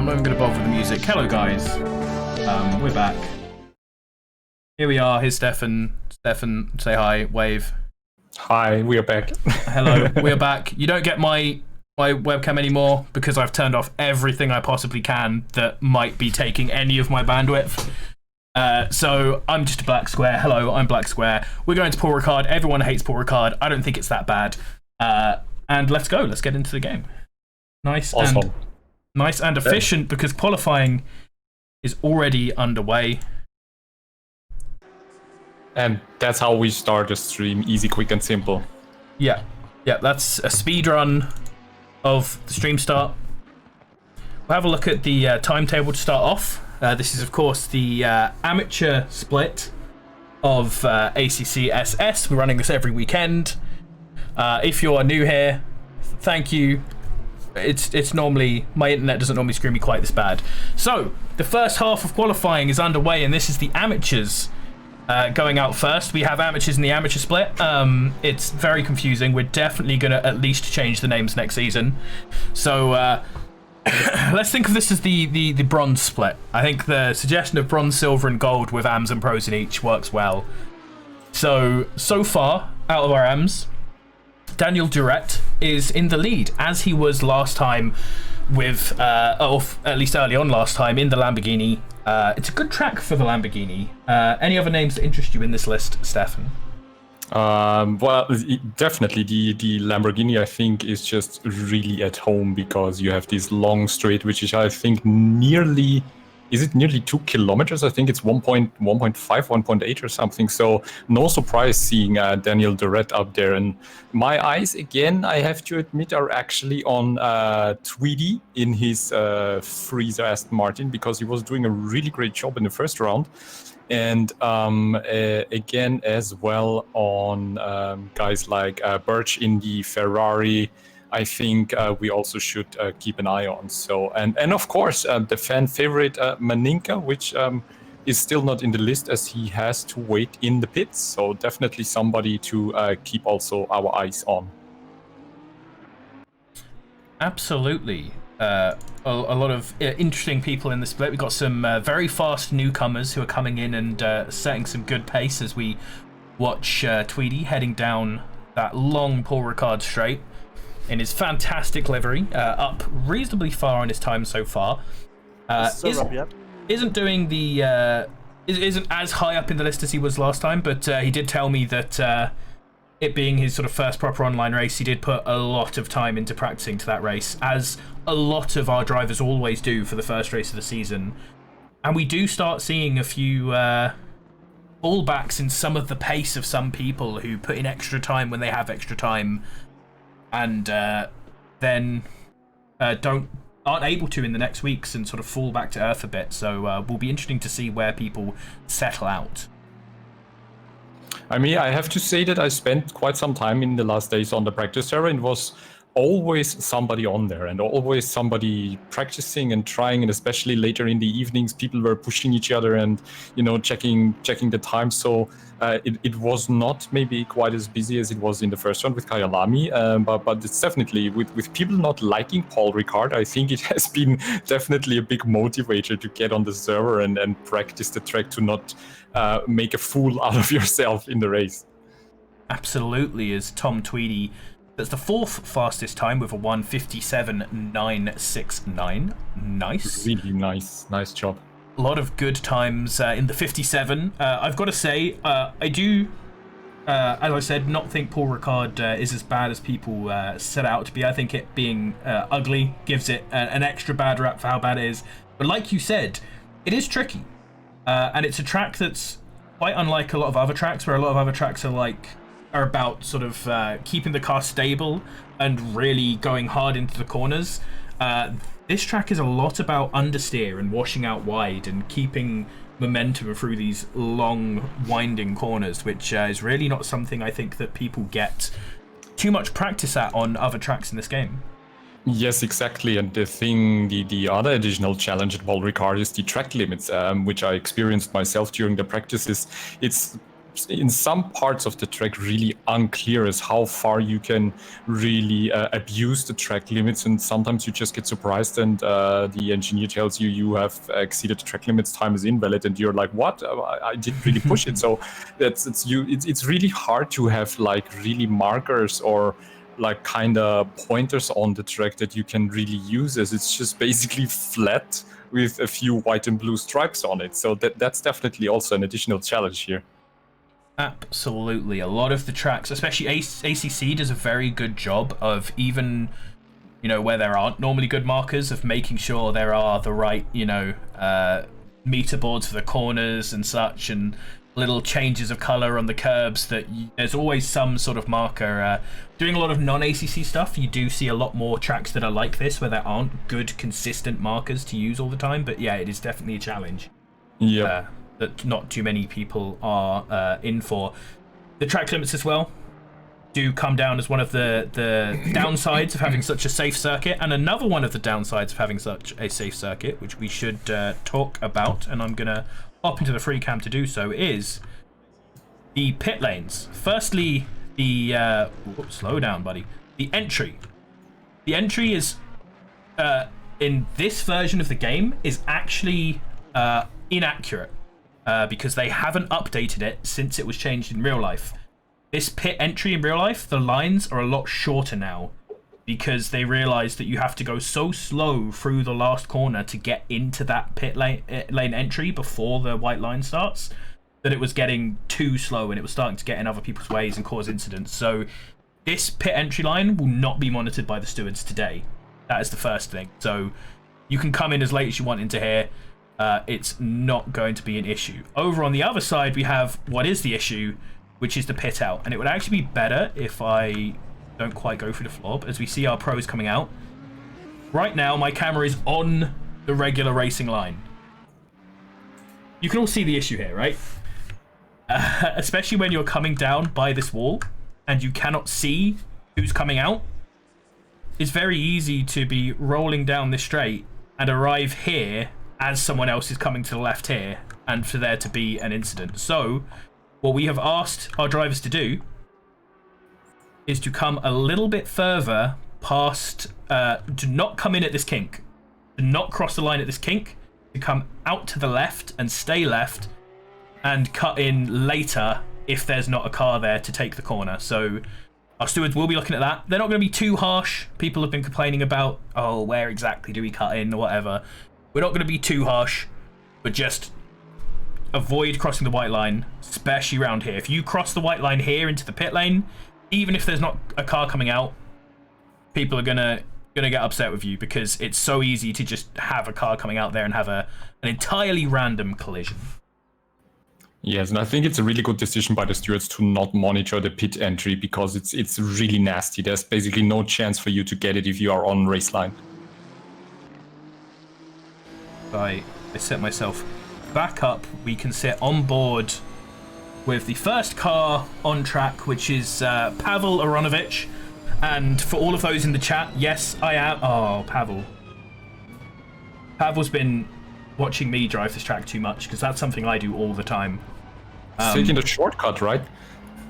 I'm not even going to bother with the music. Hello, guys. We're back. Here we are. Here's Stefan. Stefan, say hi. Wave. Hi, we are back. Hello, we are back. You don't get my webcam anymore because I've turned off everything I possibly can that might be taking any of my bandwidth. So I'm just a black square. Hello, I'm black square. We're going to Paul Ricard. Everyone hates Paul Ricard. I don't think it's that bad. And let's go. Let's get into the game. Nice and efficient because qualifying is already underway. And that's how we start a stream, easy, quick, and simple. Yeah, that's a speed run of the stream start. We'll have a look at the timetable to start off. This is, of course, the amateur split of ACCSS. We're running this every weekend. If you are new here, thank you. It's normally, my internet doesn't normally screw me quite this bad. So, the first half of qualifying is underway, and this is the amateurs going out first. We have amateurs in the amateur split. It's very confusing. We're definitely going to at least change the names next season. So, let's think of this as the bronze split. I think the suggestion of bronze, silver, and gold with AMs and pros in each works well. So far, out of our AMs, Daniel Duret is in the lead, as he was last time with, or at least early on last time, in the Lamborghini. It's a good track for the Lamborghini. Any other names that interest you in this list, Stefan? Well, definitely the Lamborghini, I think, is just really at home because you have this long straight, which is, I think, nearly 2 kilometers? I think it's 1.5, 1.8 or something. So no surprise seeing Daniel Duret up there. And my eyes, again, I have to admit, are actually on Tweedy in his Freezer Aston Martin because he was doing a really great job in the first round. And again, as well on guys like Birch in the Ferrari, I think we also should keep an eye on. So, and of course, the fan favorite Maninka, which is still not in the list as he has to wait in the pits. So definitely somebody to keep also our eyes on. Absolutely. A lot of interesting people in the split. We've got some very fast newcomers who are coming in and setting some good pace as we watch Tweedy heading down that long Paul Ricard straight in his fantastic livery, up reasonably far in his time so far. Isn't doing the isn't as high up in the list as he was last time, but he did tell me that it being his sort of first proper online race, he did put a lot of time into practicing to that race, as a lot of our drivers always do for the first race of the season. And we do start seeing a few fallbacks in some of the pace of some people who put in extra time when they have extra time, and then aren't able to in the next weeks and sort of fall back to earth a bit. So will be interesting to see where people settle out. I mean, I have to say that I spent quite some time in the last days on the practice server, and it was always somebody on there and always somebody practicing and trying, and especially later in the evenings, people were pushing each other and, you know, checking the time. So it was not maybe quite as busy as it was in the first round with Kyalami, but it's definitely with people not liking Paul Ricard, I think it has been definitely a big motivator to get on the server and practice the track to not make a fool out of yourself in the race. Absolutely, as Tom Tweedy, that's the fourth fastest time with a 1:57.969. Nice. Really nice job. A lot of good times in the 57. I've got to say, I do, as I said, not think Paul Ricard is as bad as people set out to be. I think it being ugly gives it an extra bad rap for how bad it is. But like you said, it is tricky. And it's a track that's quite unlike a lot of other tracks, where a lot of other tracks are about sort of keeping the car stable and really going hard into the corners. This track is a lot about understeer and washing out wide and keeping momentum through these long winding corners, which is really not something I think that people get too much practice at on other tracks in this game. Yes, exactly. And the other additional challenge at Paul Ricard is the track limits, which I experienced myself during the practices. It's in some parts of the track really unclear as how far you can really abuse the track limits, and sometimes you just get surprised and the engineer tells you you have exceeded the track limits, time is invalid, and you're like, what? I didn't really push it. So it's really hard to have like really markers or like kind of pointers on the track that you can really use, as it's just basically flat with a few white and blue stripes on it. So that's definitely also an additional challenge here. Absolutely. A lot of the tracks, especially ACC, does a very good job of, even, you know, where there aren't normally good markers, of making sure there are the right, you know, meter boards for the corners and such, and little changes of color on the curbs, that there's always some sort of marker. Doing a lot of non-ACC stuff, you do see a lot more tracks that are like this, where there aren't good consistent markers to use all the time. But yeah, it is definitely a challenge. Yeah. That not too many people are in for. The track limits as well do come down as one of the downsides of having such a safe circuit, and another one of the downsides of having such a safe circuit, which we should talk about, and I'm gonna hop into the free cam to do so, is the pit lanes. Firstly, the slow down, buddy. The entry is in this version of the game is actually inaccurate because they haven't updated it since it was changed in real life. This pit entry in real life, the lines are a lot shorter now, because they realized that you have to go so slow through the last corner to get into that pit lane entry before the white line starts, that it was getting too slow and it was starting to get in other people's ways and cause incidents. So this pit entry line will not be monitored by the stewards today. That is the first thing. So you can come in as late as you want into here. It's not going to be an issue. Over on the other side, we have what is the issue, which is the pit out. And it would actually be better if I don't quite go through the floor, as we see our pros coming out. Right now, my camera is on the regular racing line. You can all see the issue here, right? Especially when you're coming down by this wall and you cannot see who's coming out. It's very easy to be rolling down this straight and arrive here as someone else is coming to the left here, and for there to be an incident. So what we have asked our drivers to do is to come a little bit further past, to not come in at this kink, to not cross the line at this kink, to come out to the left and stay left, and cut in later if there's not a car there to take the corner. So our stewards will be looking at that. They're not going to be too harsh. People have been complaining about, oh, where exactly do we cut in or whatever. We're not going to be too harsh, but just avoid crossing the white line, especially around here. If you cross the white line here into the pit lane, even if there's not a car coming out, people are gonna get upset with you, because it's so easy to just have a car coming out there and have an entirely random collision. Yes, and I think it's a really good decision by the stewards to not monitor the pit entry, because it's really nasty. There's basically no chance for you to get it if you are on race line. I set myself back up. We can sit on board with the first car on track, which is Pavel Aronovich. And for all of those in the chat, yes, I am. Oh, Pavel. Pavel's been watching me drive this track too much, because that's something I do all the time. Taking the shortcut, right?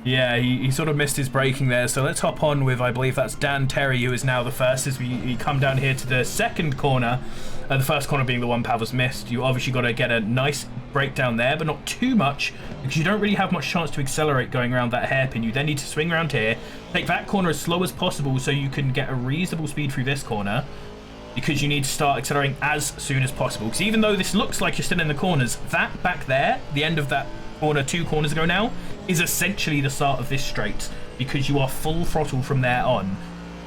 Yeah, he sort of missed his braking there. So let's hop on with, I believe that's Dan Terry, who is now the first, as we come down here to the second corner. The first corner being the one Pavel's missed. You obviously got to get a nice breakdown there, but not too much, because you don't really have much chance to accelerate going around that hairpin. You then need to swing around here, take that corner as slow as possible so you can get a reasonable speed through this corner, because you need to start accelerating as soon as possible. Because even though this looks like you're still in the corners, that back there, the end of that corner 2 corners ago now, is essentially the start of this straight, because you are full throttle from there on.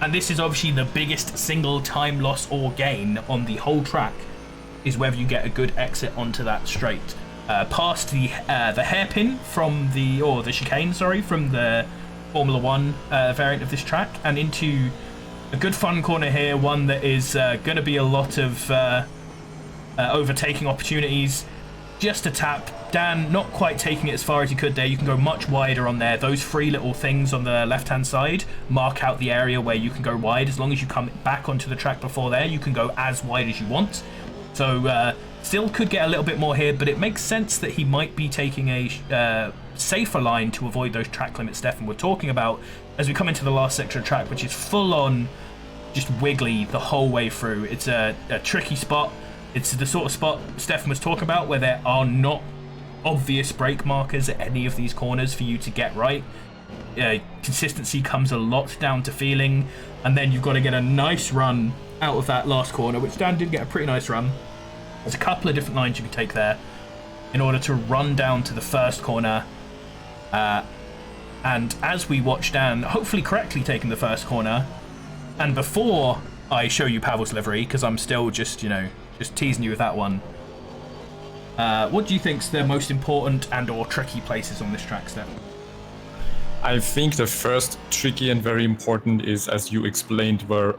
And this is obviously the biggest single time loss or gain on the whole track, is whether you get a good exit onto that straight. Past the hairpin from the chicane, sorry, from the Formula 1 variant of this track, and into a good fun corner here, one that is going to be a lot of overtaking opportunities. Just a tap. Dan not quite taking it as far as he could there. You can go much wider on there. Those 3 little things on the left-hand side mark out the area where you can go wide. As long as you come back onto the track before there, you can go as wide as you want. So Still could get a little bit more here, but it makes sense that he might be taking a safer line to avoid those track limits Stefan were talking about as we come into the last sector of track, which is full on just wiggly the whole way through. It's a tricky spot. It's the sort of spot Stefan was talking about where there are not obvious brake markers at any of these corners for you to get right. Consistency comes a lot down to feeling, and then you've got to get a nice run out of that last corner, which Dan did get a pretty nice run. There's a couple of different lines you can take there in order to run down to the first corner. And as we watch Dan hopefully correctly taking the first corner, and before I show you Pavel's livery, because I'm still just teasing you with that one, what do you think's the most important and or tricky places on this track, Steph? I think the first tricky and very important is, as you explained, where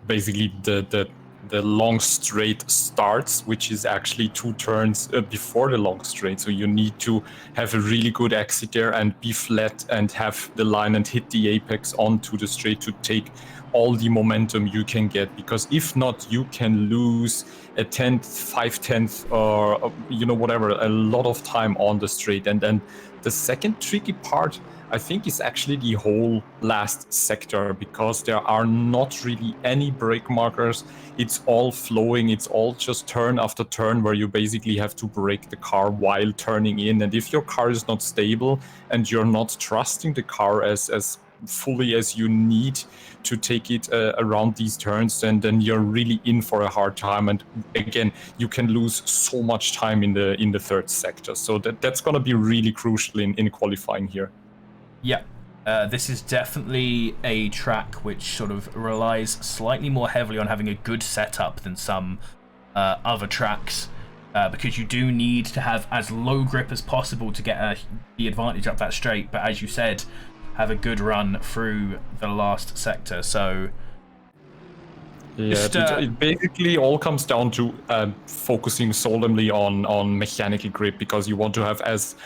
basically the long straight starts, which is actually 2 turns before the long straight. So you need to have a really good exit there and be flat and have the line and hit the apex onto the straight to take all the momentum you can get, because if not, you can lose a 10th, 5/10, or whatever, a lot of time on the straight. And then the second tricky part, I think, is actually the whole last sector, because there are not really any brake markers. It's all flowing. It's all just turn after turn where you basically have to brake the car while turning in. And if your car is not stable and you're not trusting the car as fully as you need to take it around these turns, then you're really in for a hard time. And again, you can lose so much time in the third sector. So that's going to be really crucial in qualifying here. Yeah, this is definitely a track which sort of relies slightly more heavily on having a good setup than some other tracks, because you do need to have as low grip as possible to get the advantage up that straight. But as you said, have a good run through the last sector. So yeah, it basically all comes down to focusing solely on mechanical grip, because you want to have as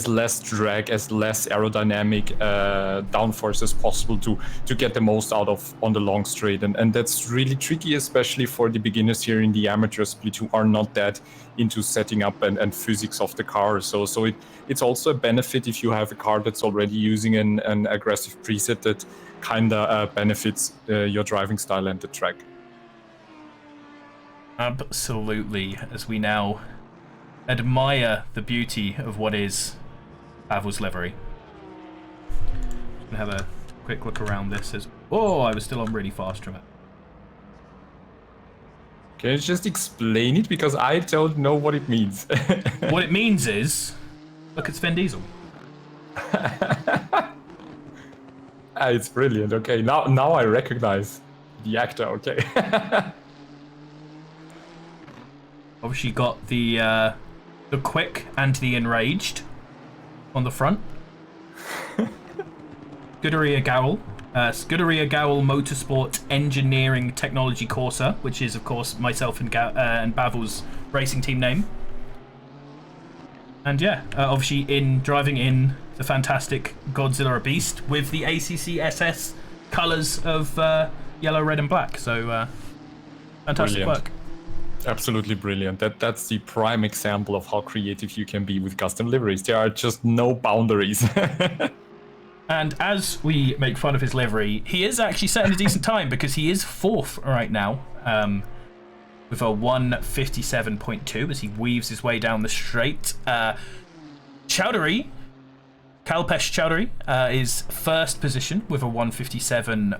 less drag, as less aerodynamic downforce as possible to get the most out of on the long straight. And that's really tricky, especially for the beginners here in the amateur split who are not that into setting up and physics of the car. So it's also a benefit if you have a car that's already using an aggressive preset that kinda benefits your driving style and the track. Absolutely, as we now admire the beauty of what is Pavel's livery. Just gonna have a quick look around this as... Oh, I was still on really fast from it. Can you just explain it? Because I don't know what it means. What it means is, look at Sven Diesel. It's brilliant. Okay, now I recognize the actor. Okay. Obviously got the quick and the enraged on the front. Scuderia Gowel. Scuderia Gowel Motorsport Engineering Technology Corsa, which is, of course, myself and Pavel's racing team name. And yeah, obviously driving in the fantastic Godzilla Beast with the ACCSS colours of yellow, red and black. So fantastic work. Absolutely brilliant. That's the prime example of how creative you can be with custom liveries. There are just no boundaries. And as we make fun of his livery, he is actually setting a decent time, because he is 4th right now, with a 1:57.2 as he weaves his way down the straight. Chowdhury, Kalpesh Chowdhury, is 1st position with a 1:57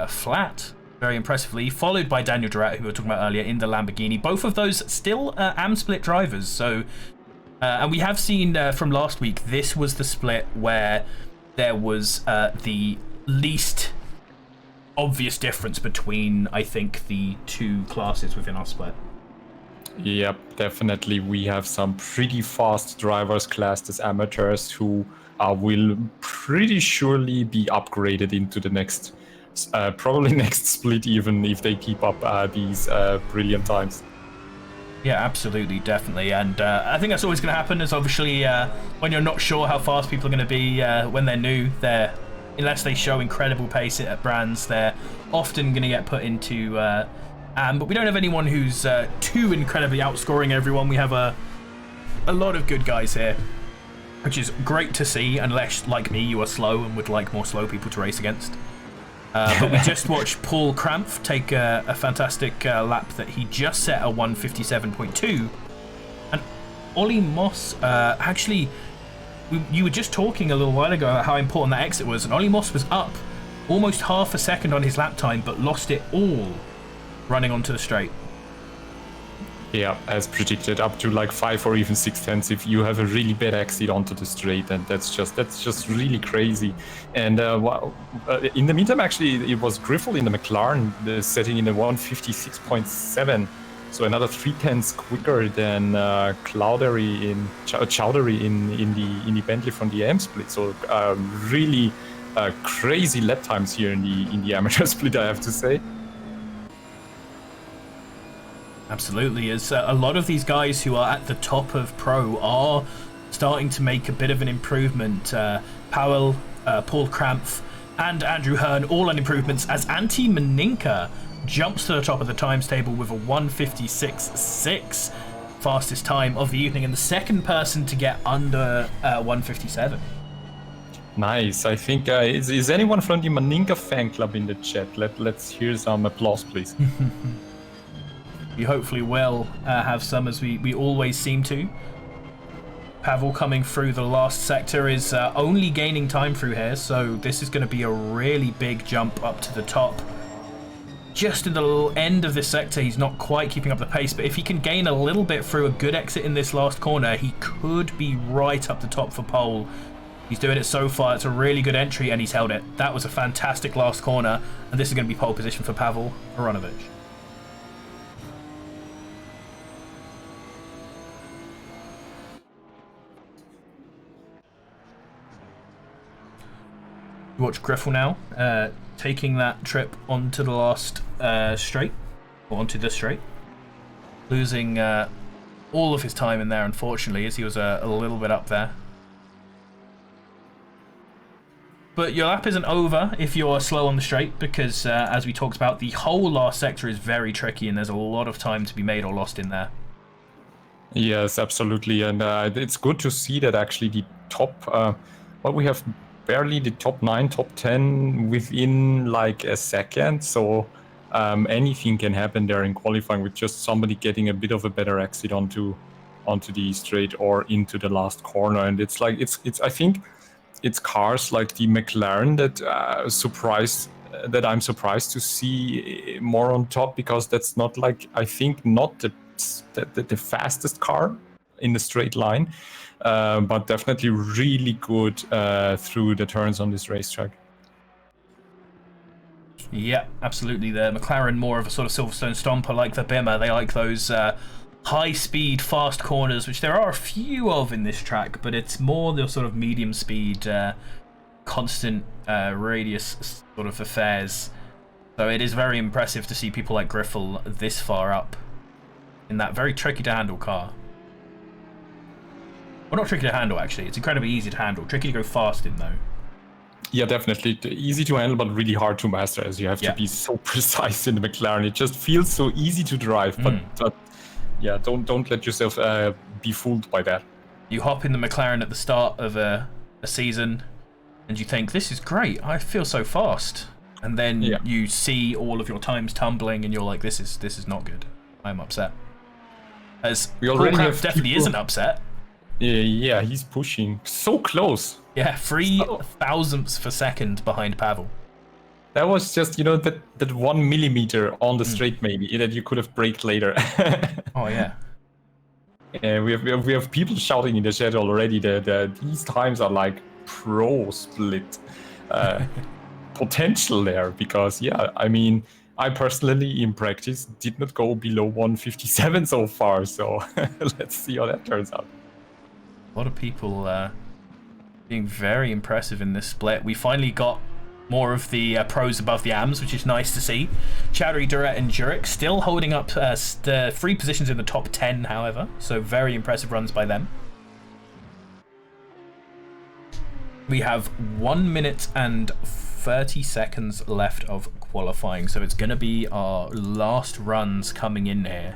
flat. Very impressively, followed by Daniel Durat, who we were talking about earlier, in the Lamborghini. Both of those still AM-split drivers. So, and we have seen from last week, this was the split where there was the least obvious difference between, I think, the two classes within our split. Yep, definitely. We have some pretty fast drivers classed as amateurs who will pretty surely be upgraded into the next... probably next split, even if they keep up these brilliant times. Yeah, absolutely, definitely. And I think that's always going to happen, is obviously when you're not sure how fast people are going to be when they're new, unless they show incredible pace at brands, they're often going to get put into But we don't have anyone who's too incredibly outscoring everyone. We have a lot of good guys here, which is great to see, unless, like me, you are slow and would like more slow people to race against. But we just watched Paul Krampf take a fantastic lap that he just set a 1:57.2. And Ollie Moss, actually, you were just talking a little while ago about how important that exit was, and Ollie Moss was up almost half a second on his lap time, but lost it all running onto the straight. Yeah, as predicted, up to like 5 or even 6 tenths if you have a really bad exit onto the straight, and that's just really crazy. And in the meantime, actually, it was Griffel in the McLaren setting in a 1:56.7, so another 3 tenths quicker than Chowdhury in the Bentley from the AM split. So really crazy lap times here in the amateur split, I have to say. Absolutely, as a lot of these guys who are at the top of Pro are starting to make a bit of an improvement. Powell, Paul Krampf, and Andrew Hearn all on improvements, as Antti Maninka jumps to the top of the times table with a 1:56.6, fastest time of the evening, and the second person to get under 1:57. Nice. I think is anyone from the Maninka fan club in the chat? Let's hear some applause, please. We hopefully will have some, as we always seem to. Pavel coming through the last sector is only gaining time through here, so this is going to be a really big jump up to the top. Just in the end of this sector, he's not quite keeping up the pace, but if he can gain a little bit through a good exit in this last corner, he could be right up the top for pole. He's doing it so far. It's a really good entry, and he's held it. That was a fantastic last corner, and this is going to be pole position for Pavel Aronovich. Watch Griffel now, taking that trip onto the last straight, or onto the straight, losing all of his time in there, unfortunately, as he was a little bit up there. But your lap isn't over if you're slow on the straight, because as we talked about, the whole last sector is very tricky, and there's a lot of time to be made or lost in there. Yes, absolutely, and it's good to see that actually the top, well, we have barely the top 9, top 10 within like a second, so anything can happen there in qualifying with just somebody getting a bit of a better exit onto the straight or into the last corner. And it's like it's I think it's cars like the McLaren that I'm surprised to see more on top, because that's not like, I think, not the fastest car in the straight line, but definitely really good through the turns on this racetrack. Yeah, absolutely. The McLaren more of a sort of Silverstone stomper, like the Bimmer. They like those high-speed, fast corners, which there are a few of in this track, but it's more the sort of medium-speed, constant radius sort of affairs. So it is very impressive to see people like Griffel this far up in that very tricky-to-handle car. Well, not tricky to handle, actually. It's incredibly easy to handle. Tricky to go fast in, though. Yeah, definitely. Easy to handle, but really hard to master, as you have to be so precise in the McLaren. It just feels so easy to drive, but yeah, don't let yourself be fooled by that. You hop in the McLaren at the start of a season, and you think, this is great. I feel so fast. And then you see all of your times tumbling, and you're like, this is not good. I'm upset. As Paul Krampf definitely isn't upset. Yeah, he's pushing so close. Yeah, 3 thousandths per second behind Pavel. That was just, that 1 millimeter on the straight, maybe, that you could have braked later. Oh yeah. And we have people shouting in the chat already that these times are like pro split potential there, because I mean, I personally in practice did not go below 1:57 so far, so let's see how that turns out. A lot of people being very impressive in this split. We finally got more of the pros above the AMs, which is nice to see. Chowdhury, Duret, and Jurek still holding up the 3 positions in the top 10, however, so very impressive runs by them. We have 1 minute and 30 seconds left of qualifying, so it's going to be our last runs coming in here.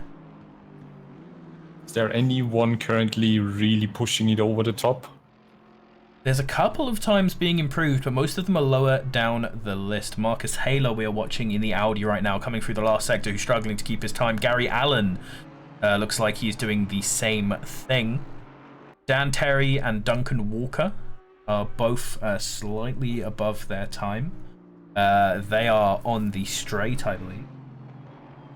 Is there anyone currently really pushing it over the top? There's a couple of times being improved, but most of them are lower down the list. Marcus Haler we are watching in the Audi right now, coming through the last sector, who's struggling to keep his time. Gary Allen looks like he's doing the same thing. Dan Terry and Duncan Walker are both slightly above their time. They are on the straight, I believe.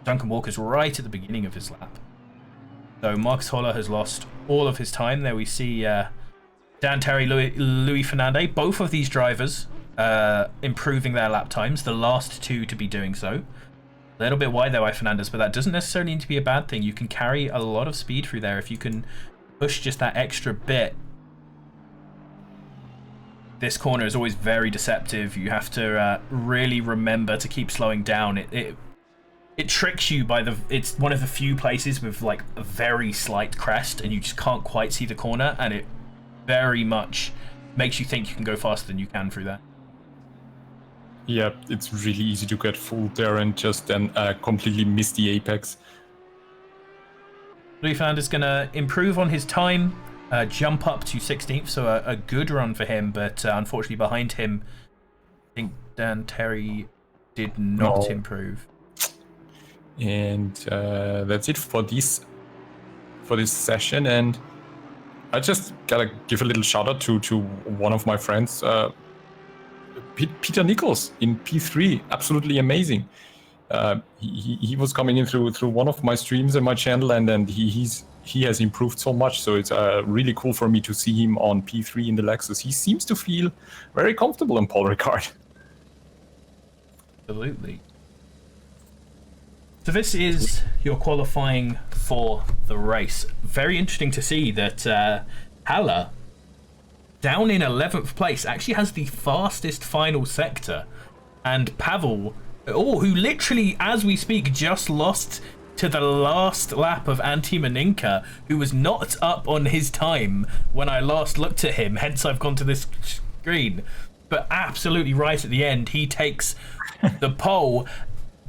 Duncan Walker's right at the beginning of his lap. So Marcus Haler has lost all of his time. There we see... Dan Terry, Louis Fernandez, both of these drivers improving their lap times, the last two to be doing so. A little bit wide there by Fernandez, but that doesn't necessarily need to be a bad thing. You can carry a lot of speed through there if you can push just that extra bit. This corner is always very deceptive. You have to really remember to keep slowing down. It tricks you by it's one of the few places with like a very slight crest and you just can't quite see the corner, and it very much makes you think you can go faster than you can through that. Yeah, it's really easy to get fooled there and just then completely miss the apex. Louis Fernandez is going to improve on his time, jump up to 16th, so a good run for him, but unfortunately behind him, I think Dan Terry did not improve. And that's it for this session, and I just gotta give a little shout out to one of my friends, Peter Nichols in P3. Absolutely amazing. He was coming in through one of my streams in my channel, and then he has improved so much. So it's really cool for me to see him on P3 in the Lexus. He seems to feel very comfortable in Paul Ricard. Absolutely. So this is your qualifying for the race. Very interesting to see that Haller, down in 11th place, actually has the fastest final sector. And Pavel, who literally, as we speak, just lost to the last lap of Antti Maninka, who was not up on his time when I last looked at him, hence I've gone to this screen. But absolutely right at the end, he takes the pole.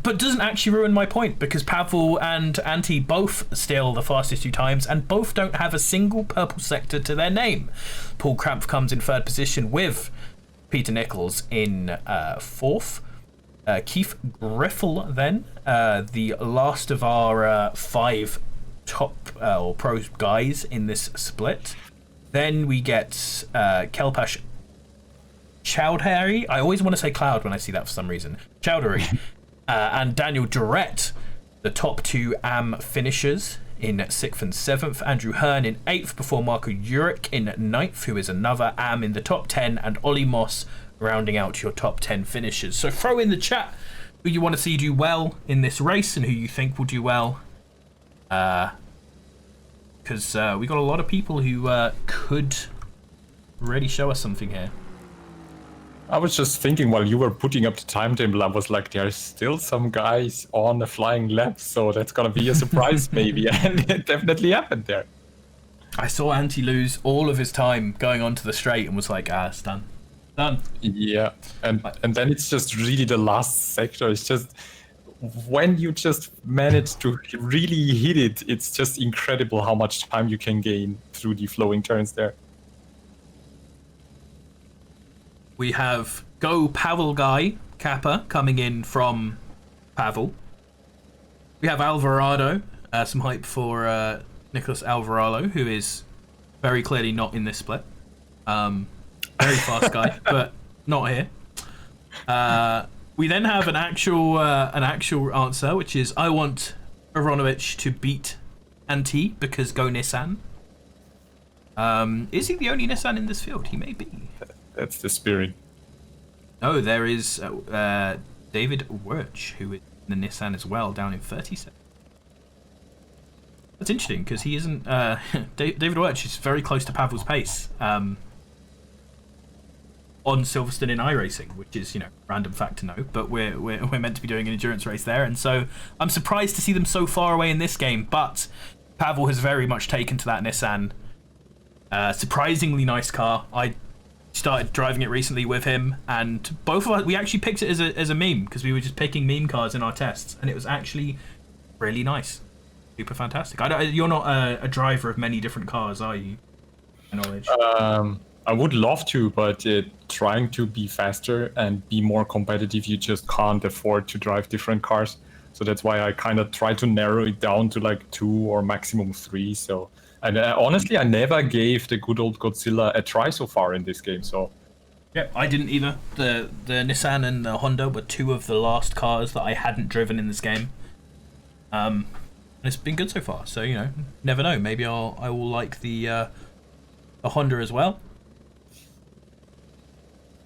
But doesn't actually ruin my point, because Pavel and Antti both still the fastest two times and both don't have a single purple sector to their name. Paul Krampf comes in third position with Peter Nichols in fourth. Keith Griffel then, the last of our five top or pro guys in this split. Then we get Kelpash Chowdhury. I always want to say Cloud when I see that for some reason. Chowdhury. And Daniel Durrett, the top two AM finishers in 6th and 7th. Andrew Hearn in 8th before Marco Jurek in 9th, who is another AM in the top 10. And Ollie Moss rounding out your top 10 finishers. So throw in the chat who you want to see do well in this race and who you think will do well. Because we got a lot of people who could really show us something here. I was just thinking while you were putting up the timetable, I was like, there's still some guys on the flying left, so that's gonna be a surprise maybe, and it definitely happened there. I saw Antti lose all of his time going onto the straight and was like, it's done. Done. Yeah, and then it's just really the last sector. It's just when you just manage to really hit it, it's just incredible how much time you can gain through the flowing turns there. We have Go Pavel Guy Kappa coming in from Pavel. We have Alvarado, some hype for Nicholas Alvarado, who is very clearly not in this split. Very fast guy, but not here. We then have an actual answer, which is I want Aronovich to beat Antti because go Nissan. Is he the only Nissan in this field? He may be. That's the spirit. Oh, there is David Wirch, who is in the Nissan as well, down in 37. That's interesting, because he isn't... David Wirch is very close to Pavel's pace on Silverstone in iRacing, which is, random fact to know, but we're meant to be doing an endurance race there, and so I'm surprised to see them so far away in this game, but Pavel has very much taken to that Nissan. Surprisingly nice car. I started driving it recently with him, and both of us, we actually picked it as a meme because we were just picking meme cars in our tests, and it was actually really nice, super fantastic. You're not a driver of many different cars, are you? My knowledge. I would love to, but trying to be faster and be more competitive, you just can't afford to drive different cars. So that's why I kind of try to narrow it down to like 2 or maximum 3. So, and honestly, I never gave the good old Godzilla a try so far in this game. So, yeah, I didn't either. The Nissan and the Honda were 2 of the last cars that I hadn't driven in this game. And it's been good so far. So never know. Maybe I will like the Honda as well.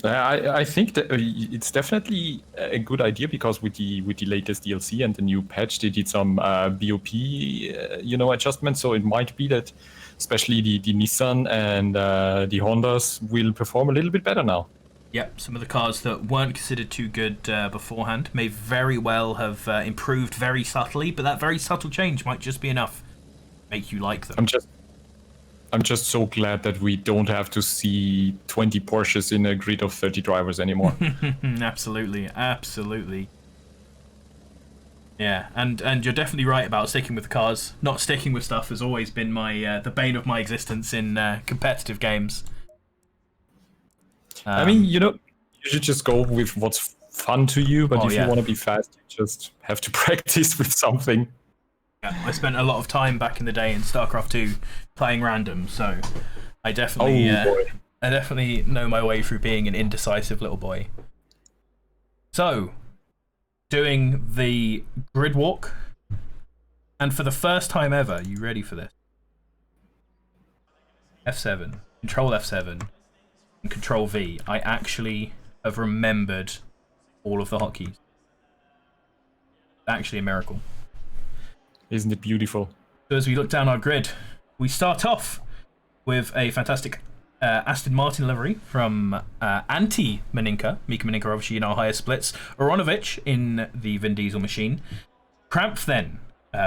I think that it's definitely a good idea because with the latest DLC and the new patch, they did some BOP adjustments. So it might be that especially the Nissan and the Hondas will perform a little bit better now. Yep, some of the cars that weren't considered too good beforehand may very well have improved very subtly, but that very subtle change might just be enough to make you like them. I'm just so glad that we don't have to see 20 Porsches in a grid of 30 drivers anymore. Absolutely. Yeah, and you're definitely right about sticking with the cars. Not sticking with stuff has always been my the bane of my existence in competitive games. I mean, you should just go with what's fun to you, but if you want to be fast, you just have to practice with something. Yeah, I spent a lot of time back in the day in StarCraft 2 playing random, so I definitely know my way through being an indecisive little boy. So, doing the grid walk, and for the first time ever, you ready for this? F7, Control F7, and Control V. I actually have remembered all of the hotkeys. Actually a miracle. Isn't it beautiful? So as we look down our grid, we start off with a fantastic Aston Martin livery from anti-Maninka. Mika Maninka obviously in our highest splits. Aronovich in the Vin Diesel machine. Krampf then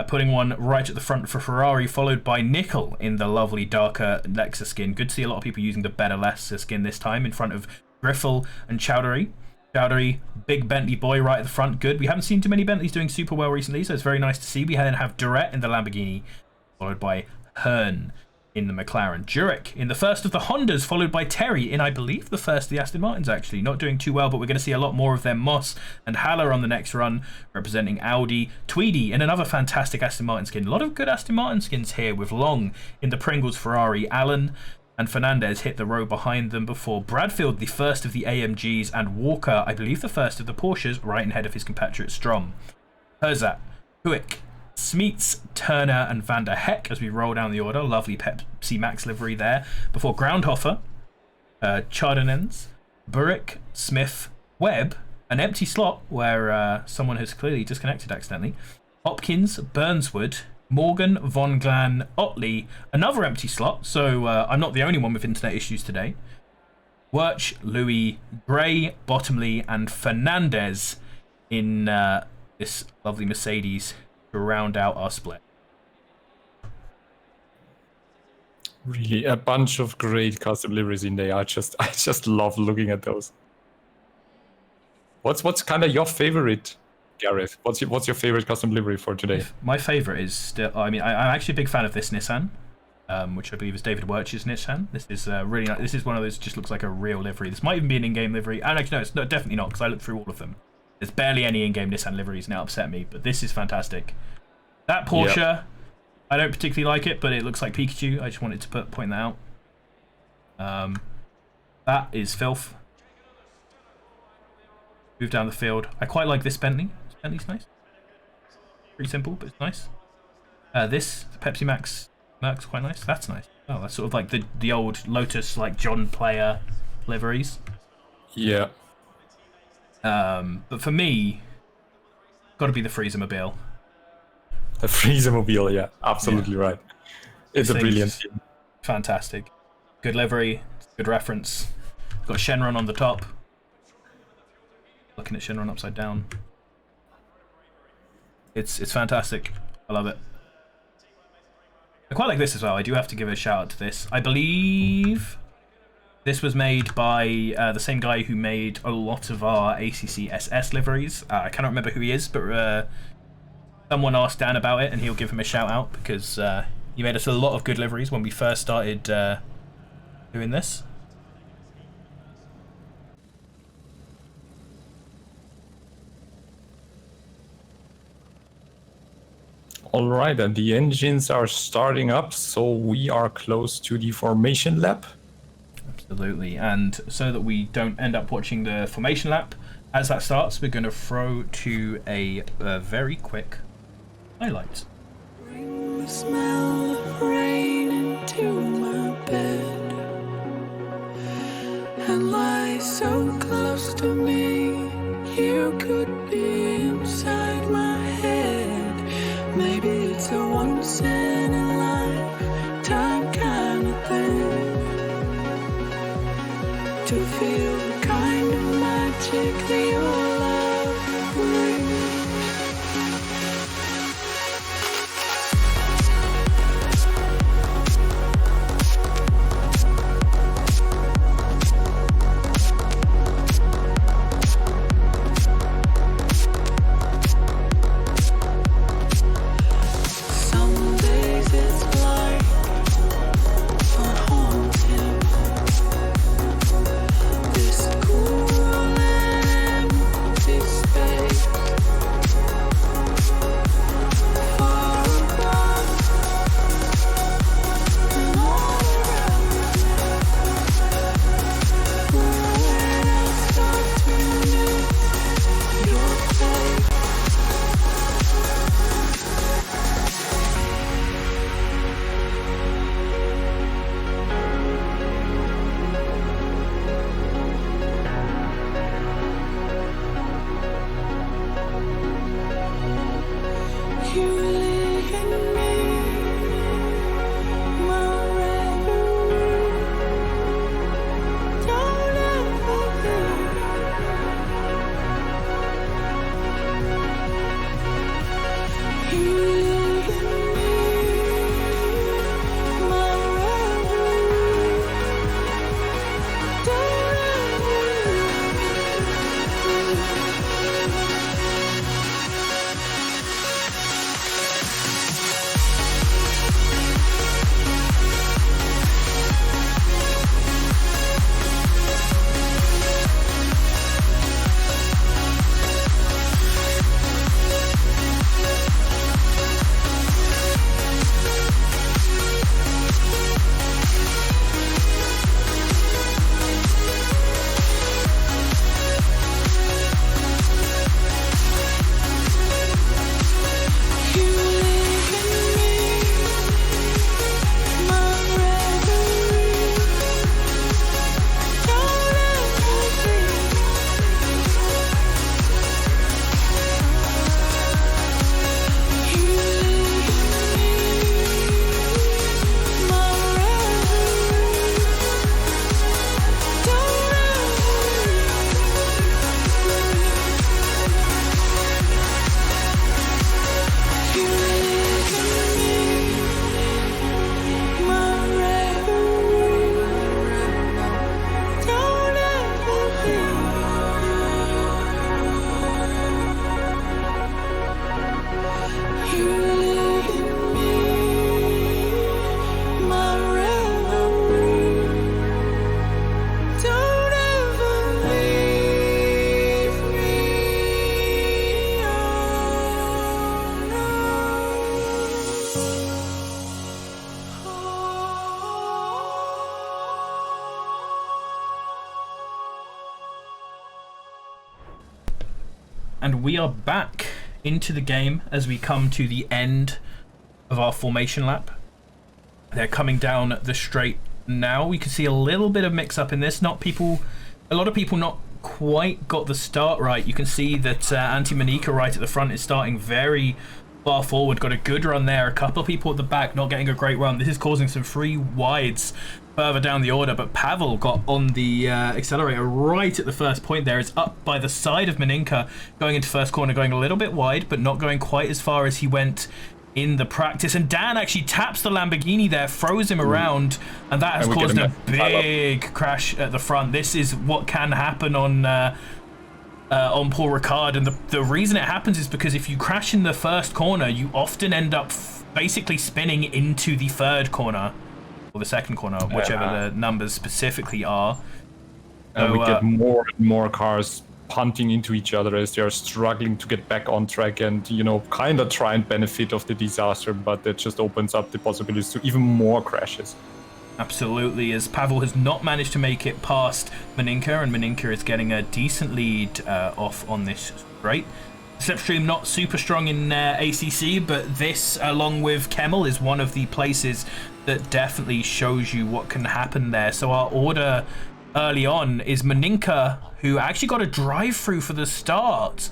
putting one right at the front for Ferrari, followed by Nickel in the lovely darker Lexus skin. Good to see a lot of people using the better Lexus skin this time in front of Griffel and Chowdhury. Chowdhury, big Bentley boy right at the front. Good. We haven't seen too many Bentleys doing super well recently, so it's very nice to see. We then have Duret in the Lamborghini, followed by Hearn in the McLaren. Jurek in the first of the Hondas, followed by Terry in, I believe, the first of the Aston Martins, actually. Not doing too well, but we're going to see a lot more of them. Moss and Haller on the next run, representing Audi. Tweedy in another fantastic Aston Martin skin. A lot of good Aston Martin skins here, with Long in the Pringles Ferrari. Allen and Fernandez hit the row behind them before Bradfield, the first of the AMGs, and Walker, I believe the first of the Porsches, right ahead of his compatriot Strom. Herzat, Huick, Smeets, Turner, and Van der Heck as we roll down the order. Lovely Pepsi Max livery there. Before Groundhoffer, Chardonnans, Burrick, Smith, Webb, an empty slot where someone has clearly disconnected accidentally. Hopkins, Burnswood, Morgan, Von Glan, Otley, another empty slot, so I'm not the only one with internet issues today. Wirch, Louis, Gray, Bottomley, and Fernandez in this lovely Mercedes to round out our split. Really, a bunch of great custom liveries in there. I just love looking at those. What's kind of your favorite, Gareth? What's your favorite custom livery for today? My favorite is still. I mean, I'm actually a big fan of this Nissan, which I believe is David Wirch's Nissan. This is really nice. This is one of those just looks like a real livery. This might even be an in-game livery. And actually, no, it's definitely not because I looked through all of them. There's barely any in-game Nissan liveries, and it upset me. But this is fantastic. That Porsche, I don't particularly like it, but it looks like Pikachu. I just wanted to point that out. That is filth. Move down the field. I quite like this Bentley. This Bentley's nice. Pretty simple, but it's nice. This the Pepsi Max Merc's quite nice. That's nice. Oh, that's sort of like the old Lotus, like John Player liveries. Yeah. But for me, got to be the Freezermobile. The Freezermobile, yeah, absolutely right. It's a brilliant thing. Fantastic. Good livery, good reference. Got Shenron on the top. Looking at Shenron upside down. It's fantastic. I love it. I quite like this as well. I do have to give a shout out to this. I believe This was made by the same guy who made a lot of our ACCSS liveries. I cannot remember who he is, but someone asked Dan about it, and he'll give him a shout out because he made us a lot of good liveries when we first started doing this. All right, and the engines are starting up, so we are close to the formation lap. Absolutely, and so that we don't end up watching the formation lap as that starts, we're going to throw to a very quick highlight. Bring the smell of rain into my bed and lie so close to me. You could be inside my head. Maybe it's a once in a lifetime kind of thing to feel the kind of magic that your love brings. And we are back into the game as we come to the end of our formation lap. They're coming down the straight now. We can see a little bit of mix up in this. A lot of people not quite got the start right. You can see that Anti-Monica right at the front is starting very far forward. Got a good run there. A couple of people at the back not getting a great run. This is causing some free wides further down the order, but Pavel got on the accelerator right at the first point there. Is up by the side of Monica, going into first corner, going a little bit wide, but not going quite as far as he went in the practice. And Dan actually taps the Lamborghini there, throws him around, and that has caused a big crash at the front. This is what can happen on Paul Ricard, and the reason it happens is because if you crash in the first corner, you often end up basically spinning into the third corner, or the second corner, whichever the numbers specifically are. And we get more and more cars punting into each other as they are struggling to get back on track and, you know, kind of try and benefit of the disaster, but that just opens up the possibilities to even more crashes. Absolutely, as Pavel has not managed to make it past Maninka, and Maninka is getting a decent lead off on this straight. Slipstream not super strong in ACC, but this, along with Kemmel, is one of the places that definitely shows you what can happen there. So our order early on is Maninka, who actually got a drive-through for the start,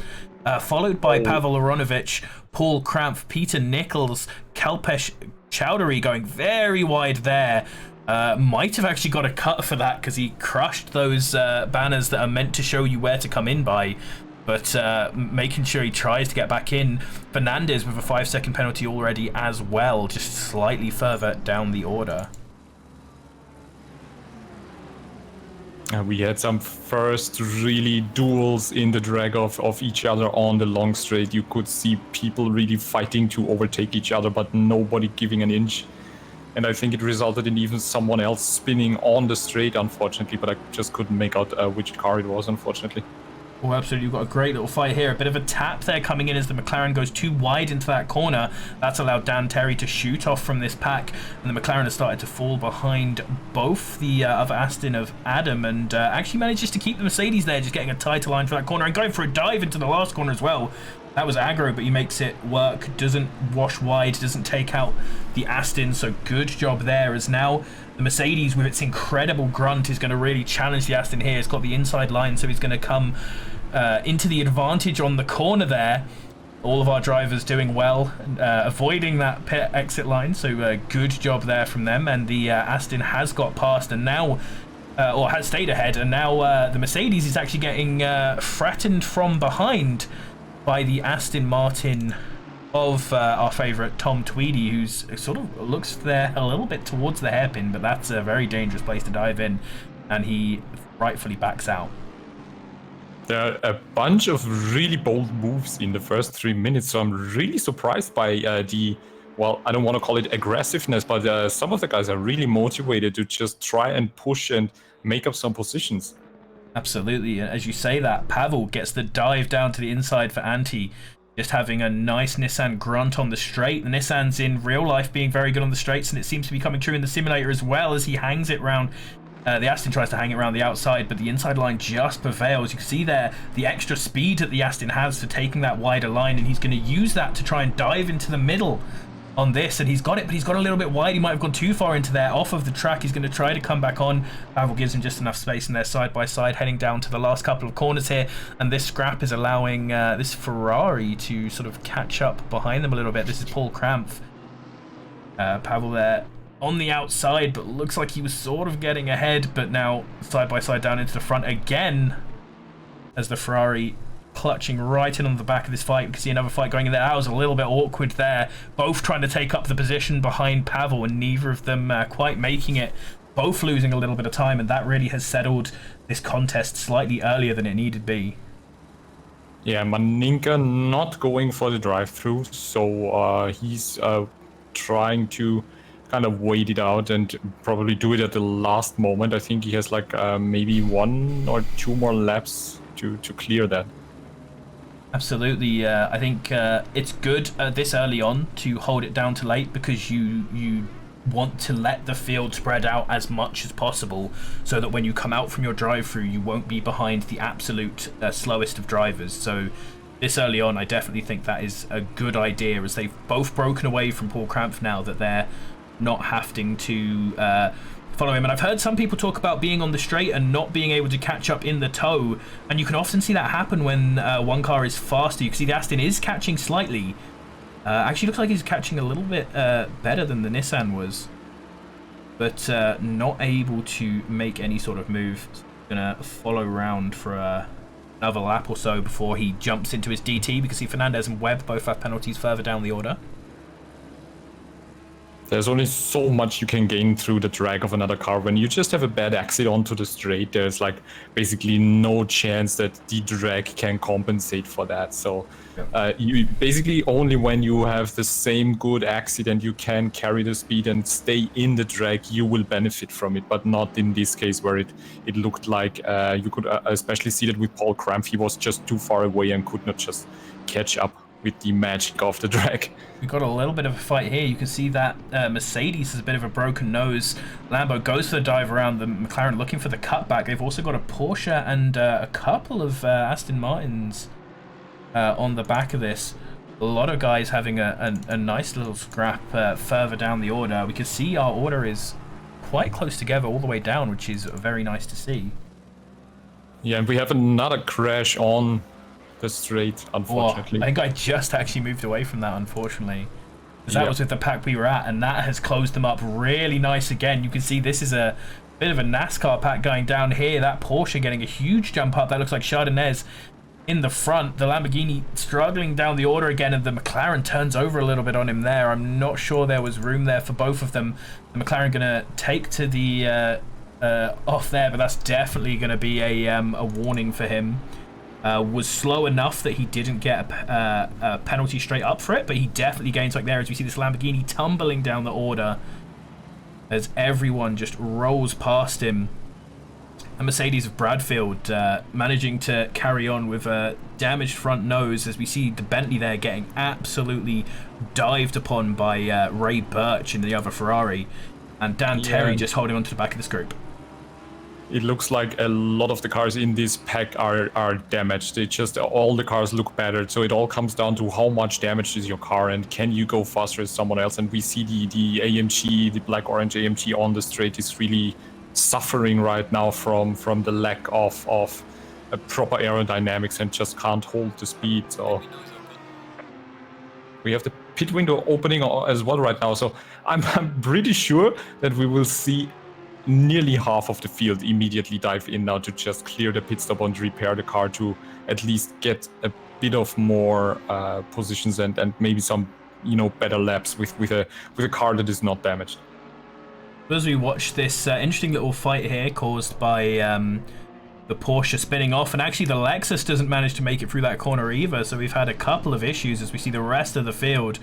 followed by Pavel Aronovich, Paul Krampf, Peter Nichols, Kalpesh Chowdhury going very wide there. Might have actually got a cut for that because he crushed those banners that are meant to show you where to come in by. But making sure he tries to get back in. Fernandez with a 5-second penalty already as well, just slightly further down the order. We had some first really duels in the drag of each other on the long straight. You could see people really fighting to overtake each other, but nobody giving an inch. And I think it resulted in even someone else spinning on the straight, unfortunately, but I just couldn't make out which car it was, unfortunately. Oh, absolutely. You've got a great little fight here. A bit of a tap there coming in as the McLaren goes too wide into that corner. That's allowed Dan Terry to shoot off from this pack, and the McLaren has started to fall behind both the other Aston of Adam, and actually manages to keep the Mercedes there, just getting a tighter line for that corner and going for a dive into the last corner as well. That was aggro, but he makes it work, doesn't wash wide, doesn't take out the Aston, so good job there, as now the Mercedes with its incredible grunt is going to really challenge the Aston here. It's got the inside line, so he's going to come into the advantage on the corner there. All of our drivers doing well, avoiding that pit exit line, so good job there from them, and the Aston has got past and now or has stayed ahead, and now the Mercedes is actually getting threatened from behind by the Aston Martin of our favourite Tom Tweedy, who's sort of looks there a little bit towards the hairpin, but that's a very dangerous place to dive in, and he rightfully backs out. There are a bunch of really bold moves in the first 3 minutes, so I'm really surprised by well, I don't want to call it aggressiveness, but some of the guys are really motivated to just try and push and make up some positions. Absolutely, and as you say that, Pavel gets the dive down to the inside for Antti, just having a nice Nissan grunt on the straight. The Nissan's in real life being very good on the straights, and it seems to be coming true in the simulator as well, as he hangs it round. The Aston tries to hang it around the outside, but the inside line just prevails. You can see there the extra speed that the Aston has for taking that wider line, and he's going to use that to try and dive into the middle on this, and he's got it, but he's got a little bit wide. He might have gone too far into there, off of the track. He's going to try to come back on. Pavel gives him just enough space, and they're side by side heading down to the last couple of corners here, and this scrap is allowing this Ferrari to sort of catch up behind them a little bit. This is Paul Krampf. Pavel there on the outside, but looks like he was sort of getting ahead, but now side by side down into the front again, as the Ferrari clutching right in on the back of this fight. We can see another fight going in there. That was a little bit awkward there. Both trying to take up the position behind Pavel, and neither of them quite making it. Both losing a little bit of time, and that really has settled this contest slightly earlier than it needed to be. Yeah, Maninka not going for the drive-through, so he's trying to kind of wait it out and probably do it at the last moment. I think he has like maybe 1 or 2 more laps to clear that. Absolutely, I think it's good this early on to hold it down to late, because you want to let the field spread out as much as possible, so that when you come out from your drive-through, you won't be behind the absolute slowest of drivers. So this early on, I definitely think that is a good idea, as they've both broken away from Paul Krampf now, that they're not having to follow him. And I've heard some people talk about being on the straight and not being able to catch up in the tow, and you can often see that happen when one car is faster. You can see the Aston is catching slightly. Actually looks like he's catching a little bit better than the Nissan was, but not able to make any sort of move. So gonna follow around for another lap or so before he jumps into his DT, because see Fernandez and Webb both have penalties further down the order. There's only so much you can gain through the drag of another car. When you just have a bad exit onto the straight, there's like basically no chance that the drag can compensate for that. So you basically only when you have the same good exit and you can carry the speed and stay in the drag, you will benefit from it, but not in this case where it looked like you could especially see that with Paul Cramp. He was just too far away and could not just catch up with the magic of the drag. We got a little bit of a fight here. You can see that Mercedes has a bit of a broken nose. Lambo goes for the dive around the McLaren looking for the cutback. They've also got a Porsche and a couple of Aston Martins on the back of this. A lot of guys having a nice little scrap further down the order. We can see our order is quite close together all the way down, which is very nice to see. Yeah, and we have another crash on the straight, unfortunately. I think I just actually moved away from that, unfortunately. Because that was with the pack we were at, and that has closed them up really nice again. You can see this is a bit of a NASCAR pack going down here. That Porsche getting a huge jump up. That looks like Chardonnay's in the front. The Lamborghini struggling down the order again, and the McLaren turns over a little bit on him there. I'm not sure there was room there for both of them. The McLaren going to take to the off there, but that's definitely going to be a warning for him. Was slow enough that he didn't get a penalty straight up for it, but he definitely gains like there as we see this Lamborghini tumbling down the order as everyone just rolls past him. A Mercedes of Bradfield managing to carry on with a damaged front nose as we see the Bentley there getting absolutely dived upon by Ray Birch in the other Ferrari, and Dan Terry just holding onto the back of this group. It looks like a lot of the cars in this pack are damaged. It just, all the cars look battered. So it all comes down to how much damage is your car and can you go faster as someone else. And we see the AMG, the black-orange AMG on the straight is really suffering right now from the lack of a proper aerodynamics and just can't hold the speed. So we have the pit window opening as well right now. So I'm pretty sure that we will see nearly half of the field immediately dive in now to just clear the pit stop and repair the car to at least get a bit of more positions and maybe some better laps with a car that is not damaged. As we watch this interesting little fight here caused by the Porsche spinning off, and actually the Lexus doesn't manage to make it through that corner either, so we've had a couple of issues as we see the rest of the field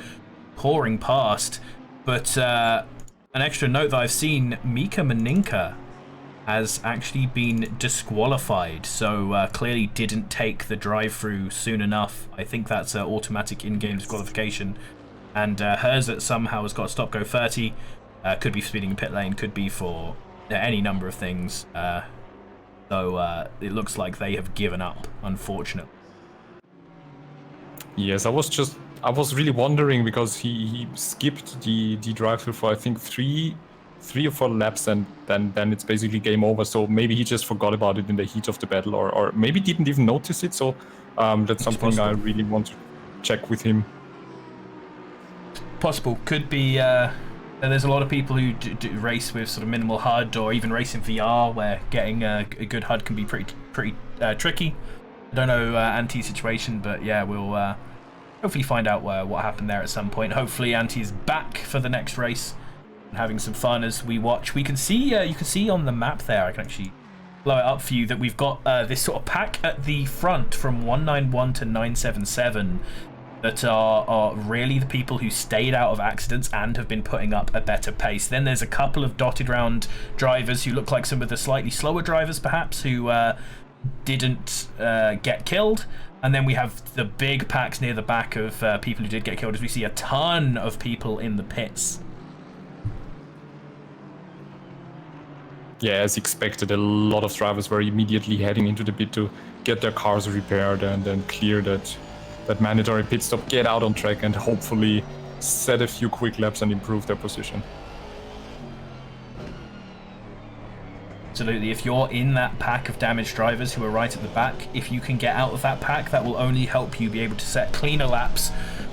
pouring past. But an extra note that I've seen, Mika Maninka has actually been disqualified, so clearly didn't take the drive-through soon enough. I think that's an automatic in-game disqualification. And Herzert somehow has got a stop-go 30. Could be speeding in pit lane, could be for any number of things. So it looks like they have given up, unfortunately. Yes, I was really wondering because he skipped the drive-through for I think three or four laps, and then it's basically game over. So maybe he just forgot about it in the heat of the battle, or maybe didn't even notice it. So that's something I really want to check with him. Possible. Could be. There's a lot of people who do race with sort of minimal HUD, or even race in VR, where getting a good HUD can be pretty tricky. I don't know Anti's situation, but yeah, we'll hopefully find out what happened there at some point. Hopefully Anti is back for the next race and having some fun as we watch. We can see, you can see on the map there, I can actually blow it up for you, that we've got this sort of pack at the front from 191 to 977 that are really the people who stayed out of accidents and have been putting up a better pace. Then there's a couple of dotted round drivers who look like some of the slightly slower drivers perhaps, who didn't get killed. And then we have the big packs near the back of people who did get killed, as we see a ton of people in the pits. Yeah, as expected, a lot of drivers were immediately heading into the pit to get their cars repaired and then clear that mandatory pit stop, get out on track, and hopefully set a few quick laps and improve their position. Absolutely. If you're in that pack of damaged drivers who are right at the back, if you can get out of that pack, that will only help you be able to set cleaner laps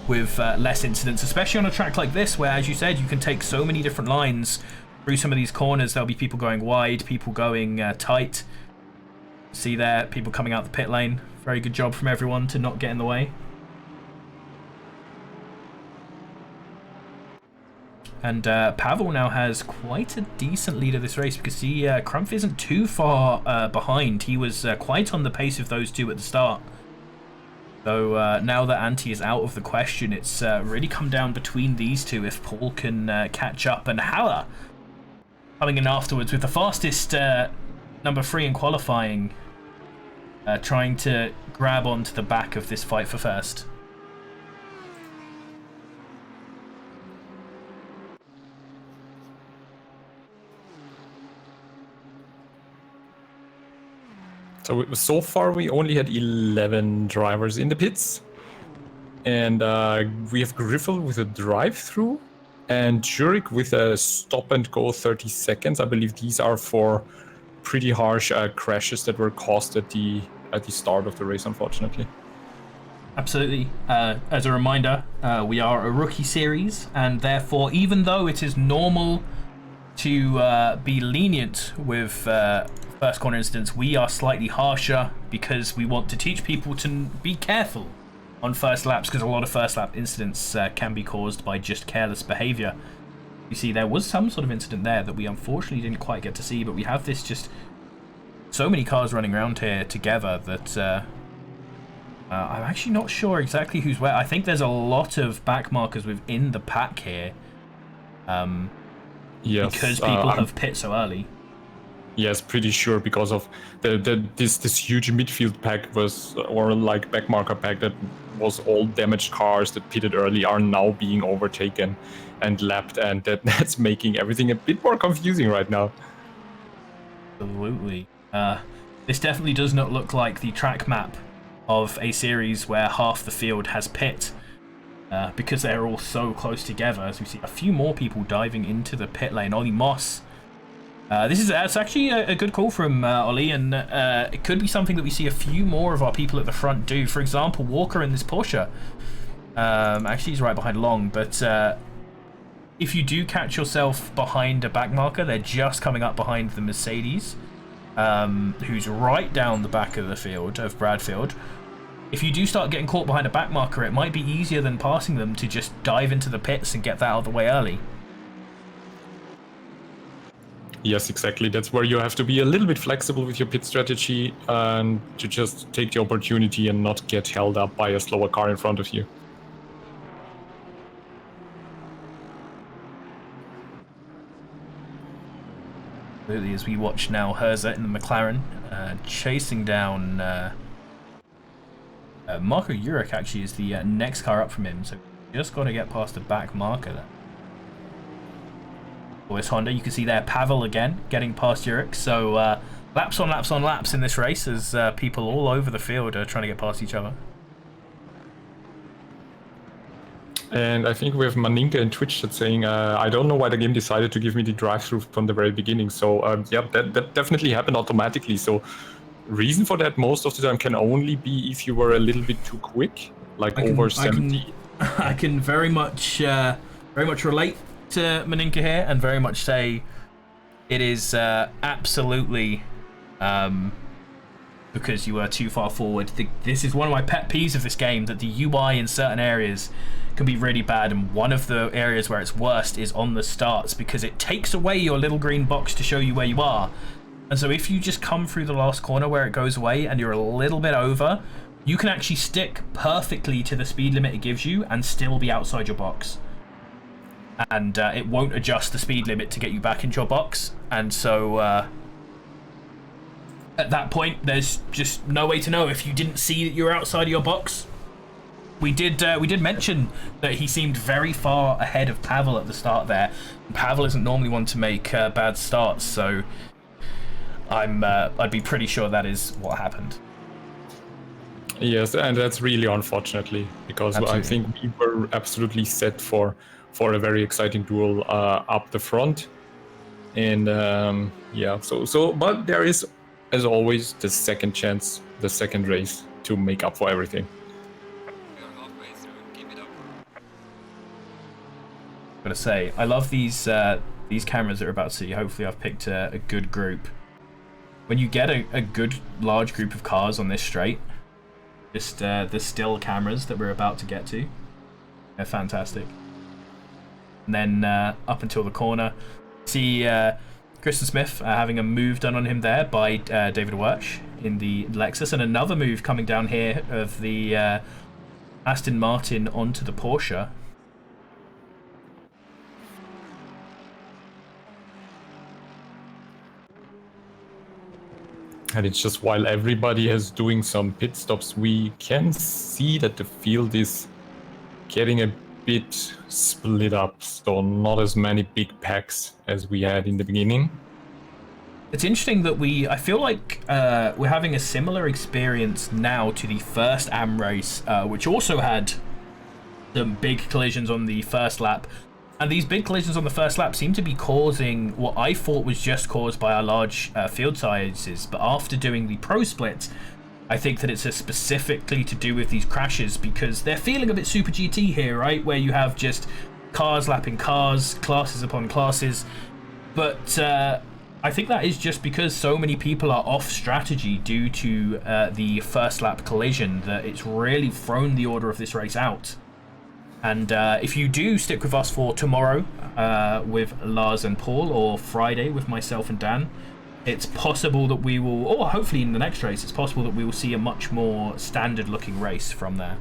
with less incidents, especially on a track like this where, as you said, you can take so many different lines through some of these corners. There'll be people going wide, people going tight. See there, people coming out the pit lane. Very good job from everyone to not get in the way. And Pavel now has quite a decent lead of this race because Crumph isn't too far behind. He was quite on the pace of those two at the start. So now that Antti is out of the question, it's really come down between these two if Paul can catch up. And Haller coming in afterwards with the fastest number 3 in qualifying, trying to grab onto the back of this fight for first. So far we only had 11 drivers in the pits, and we have Griffel with a drive-through and Jurek with a stop-and-go 30 seconds. I believe these are for pretty harsh crashes that were caused at the start of the race, unfortunately. Absolutely. As a reminder, we are a rookie series, and therefore, even though it is normal to be lenient with first corner incidents, we are slightly harsher because we want to teach people to be careful on first laps, because a lot of first lap incidents can be caused by just careless behavior. You see, there was some sort of incident there that we unfortunately didn't quite get to see, but we have this just so many cars running around here together that I'm actually not sure exactly who's where. I think there's a lot of back markers within the pack here, yes, because people have pit so early. Yes, pretty sure, because of this huge midfield pack was, or like backmarker pack that was all damaged cars that pitted early are now being overtaken and lapped, and that's making everything a bit more confusing right now. Absolutely. This definitely does not look like the track map of a series where half the field has pit, because they're all so close together. As we see a few more people diving into the pit lane. Ollie Moss. It's actually a good call from Ollie, and it could be something that we see a few more of our people at the front do. For example, Walker in this Porsche. Actually, he's right behind Long, but if you do catch yourself behind a back marker, they're just coming up behind the Mercedes, who's right down the back of the field, of Bradfield. If you do start getting caught behind a back marker, it might be easier than passing them to just dive into the pits and get that out of the way early. Yes, exactly. That's where you have to be a little bit flexible with your pit strategy and to just take the opportunity and not get held up by a slower car in front of you. Absolutely, as we watch now Herza in the McLaren chasing down Marco Jurek. Actually is the next car up from him, so just got to get past the back marker there. It's Honda. You can see there Pavel again getting past Jurek. So laps on laps on laps in this race as people all over the field are trying to get past each other. And I think we have Maninka in Twitch that's saying, I don't know why the game decided to give me the drive-through from the very beginning. So yeah, that definitely happened automatically. So reason for that most of the time can only be if you were a little bit too quick, like over 70. I can very much relate to Maninka here, and very much say it is absolutely because you were too far forward. This is one of my pet peeves of this game, that the UI in certain areas can be really bad, and one of the areas where it's worst is on the starts, because it takes away your little green box to show you where you are. And so if you just come through the last corner where it goes away and you're a little bit over, you can actually stick perfectly to the speed limit it gives you and still be outside your box. And it won't adjust the speed limit to get you back into your box. And so at that point, there's just no way to know if you didn't see that you were outside of your box. We did mention that he seemed very far ahead of Pavel at the start there. Pavel isn't normally one to make bad starts, so I'd be pretty sure that is what happened. Yes, and that's really unfortunately, because absolutely. I think we were absolutely set for a very exciting duel up the front. And yeah, so but there is, as always, the second chance, the second race to make up for everything. I've got to say, I love these cameras that we're about to see. Hopefully I've picked a good group. When you get a good large group of cars on this straight, just the still cameras that we're about to get to, they're fantastic. and then up until the corner. See Kristen Smith having a move done on him there by David Welch in the Lexus, and another move coming down here of the Aston Martin onto the Porsche. And it's just while everybody is doing some pit stops, we can see that the field is getting a bit split up, so not as many big packs as we had in the beginning. It's interesting that I feel like we're having a similar experience now to the first AM race, which also had some big collisions on the first lap. And these big collisions on the first lap seem to be causing what I thought was just caused by our large field sizes. But after doing the pro split, I think that it's specifically to do with these crashes, because they're feeling a bit Super GT here, right? Where you have just cars lapping cars, classes upon classes. But I think that is just because so many people are off strategy due to the first lap collision that it's really thrown the order of this race out. And if you do stick with us for tomorrow with Lars and Paul, or Friday with myself and Dan, it's possible that we will, or hopefully in the next race, it's possible that we will see a much more standard looking race from there.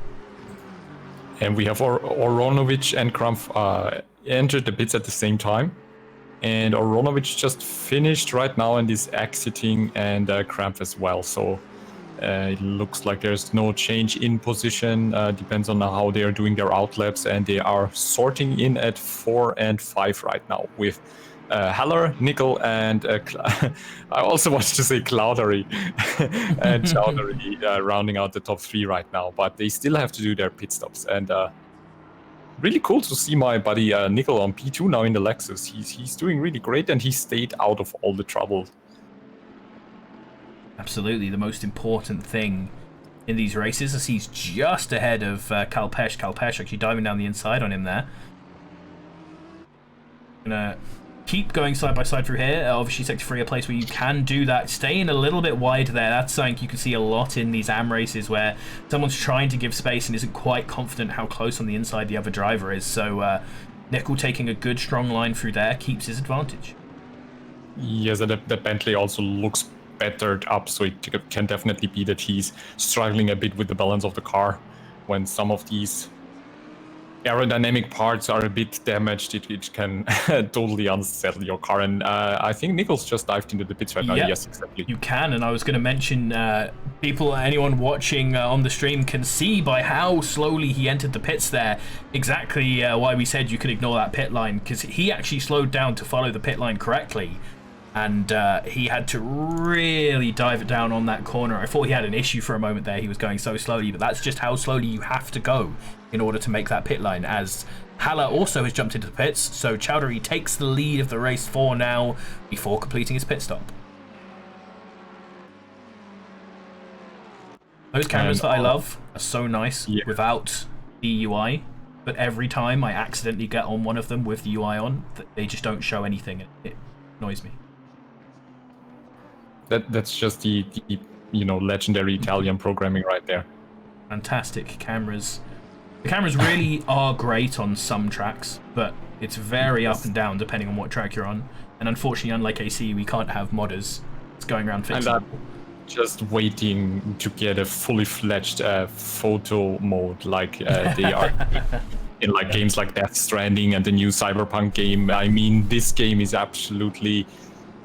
And we have Oronovic and Krampf entered the pits at the same time. And Oronovic just finished right now and is exiting, and Krampf as well. So it looks like there's no change in position. Depends on how they are doing their outlaps, and they are sorting in at 4 and 5 right now with Haller, Nickel, and I also wanted to say Cloudery and Chowdhury rounding out the top 3 right now. But they still have to do their pit stops, and really cool to see my buddy Nickel on P2 now in the Lexus. He's doing really great, and he stayed out of all the trouble. Absolutely, the most important thing in these races is he's just ahead of Kalpesh. Kalpesh actually diving down the inside on him there. Gonna keep going side by side through here. Obviously, Sector 3 a place where you can do that. Staying a little bit wide there. That's something you can see a lot in these AM races where someone's trying to give space and isn't quite confident how close on the inside the other driver is. So Nickel taking a good strong line through there keeps his advantage. Yes, and the Bentley also looks bettered up, so it can definitely be that he's struggling a bit with the balance of the car. When some of these aerodynamic parts are a bit damaged, it can totally unsettle your car. And I think Nichols just dived into the pits right now. Yep, yes, exactly. You can, and I was going to mention anyone watching on the stream can see by how slowly he entered the pits there exactly why we said you could ignore that pit line, because he actually slowed down to follow the pit line correctly. And he had to really dive it down on that corner. I thought he had an issue for a moment there. He was going so slowly, but that's just how slowly you have to go in order to make that pit line, as Haller also has jumped into the pits. So Chowdhury takes the lead of the race for now before completing his pit stop. Those cameras that I love are so nice without the UI, but every time I accidentally get on one of them with the UI on, they just don't show anything. It annoys me. That's just the legendary Italian programming right there. Fantastic cameras. The cameras really are great on some tracks, but it's very up and down depending on what track you're on. And unfortunately, unlike AC, we can't have modders going around fixing. And I'm just waiting to get a fully fledged photo mode like they are in like games like Death Stranding and the new Cyberpunk game. I mean, this game is absolutely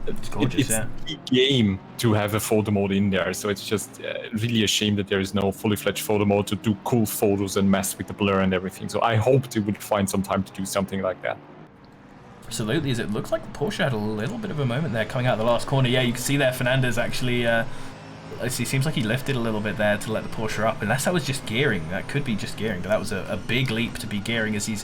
it's gorgeous, it's the game to have a photo mode in there. So it's just really a shame that there is no fully fledged photo mode to do cool photos and mess with the blur and everything. So I hope they would find some time to do something like that. Absolutely, as it looks like the Porsche had a little bit of a moment there coming out of the last corner. Yeah, you can see there Fernandez actually, it seems like he lifted a little bit there to let the Porsche up. Unless that was just gearing, that could be just gearing, but that was a big leap to be gearing, as he's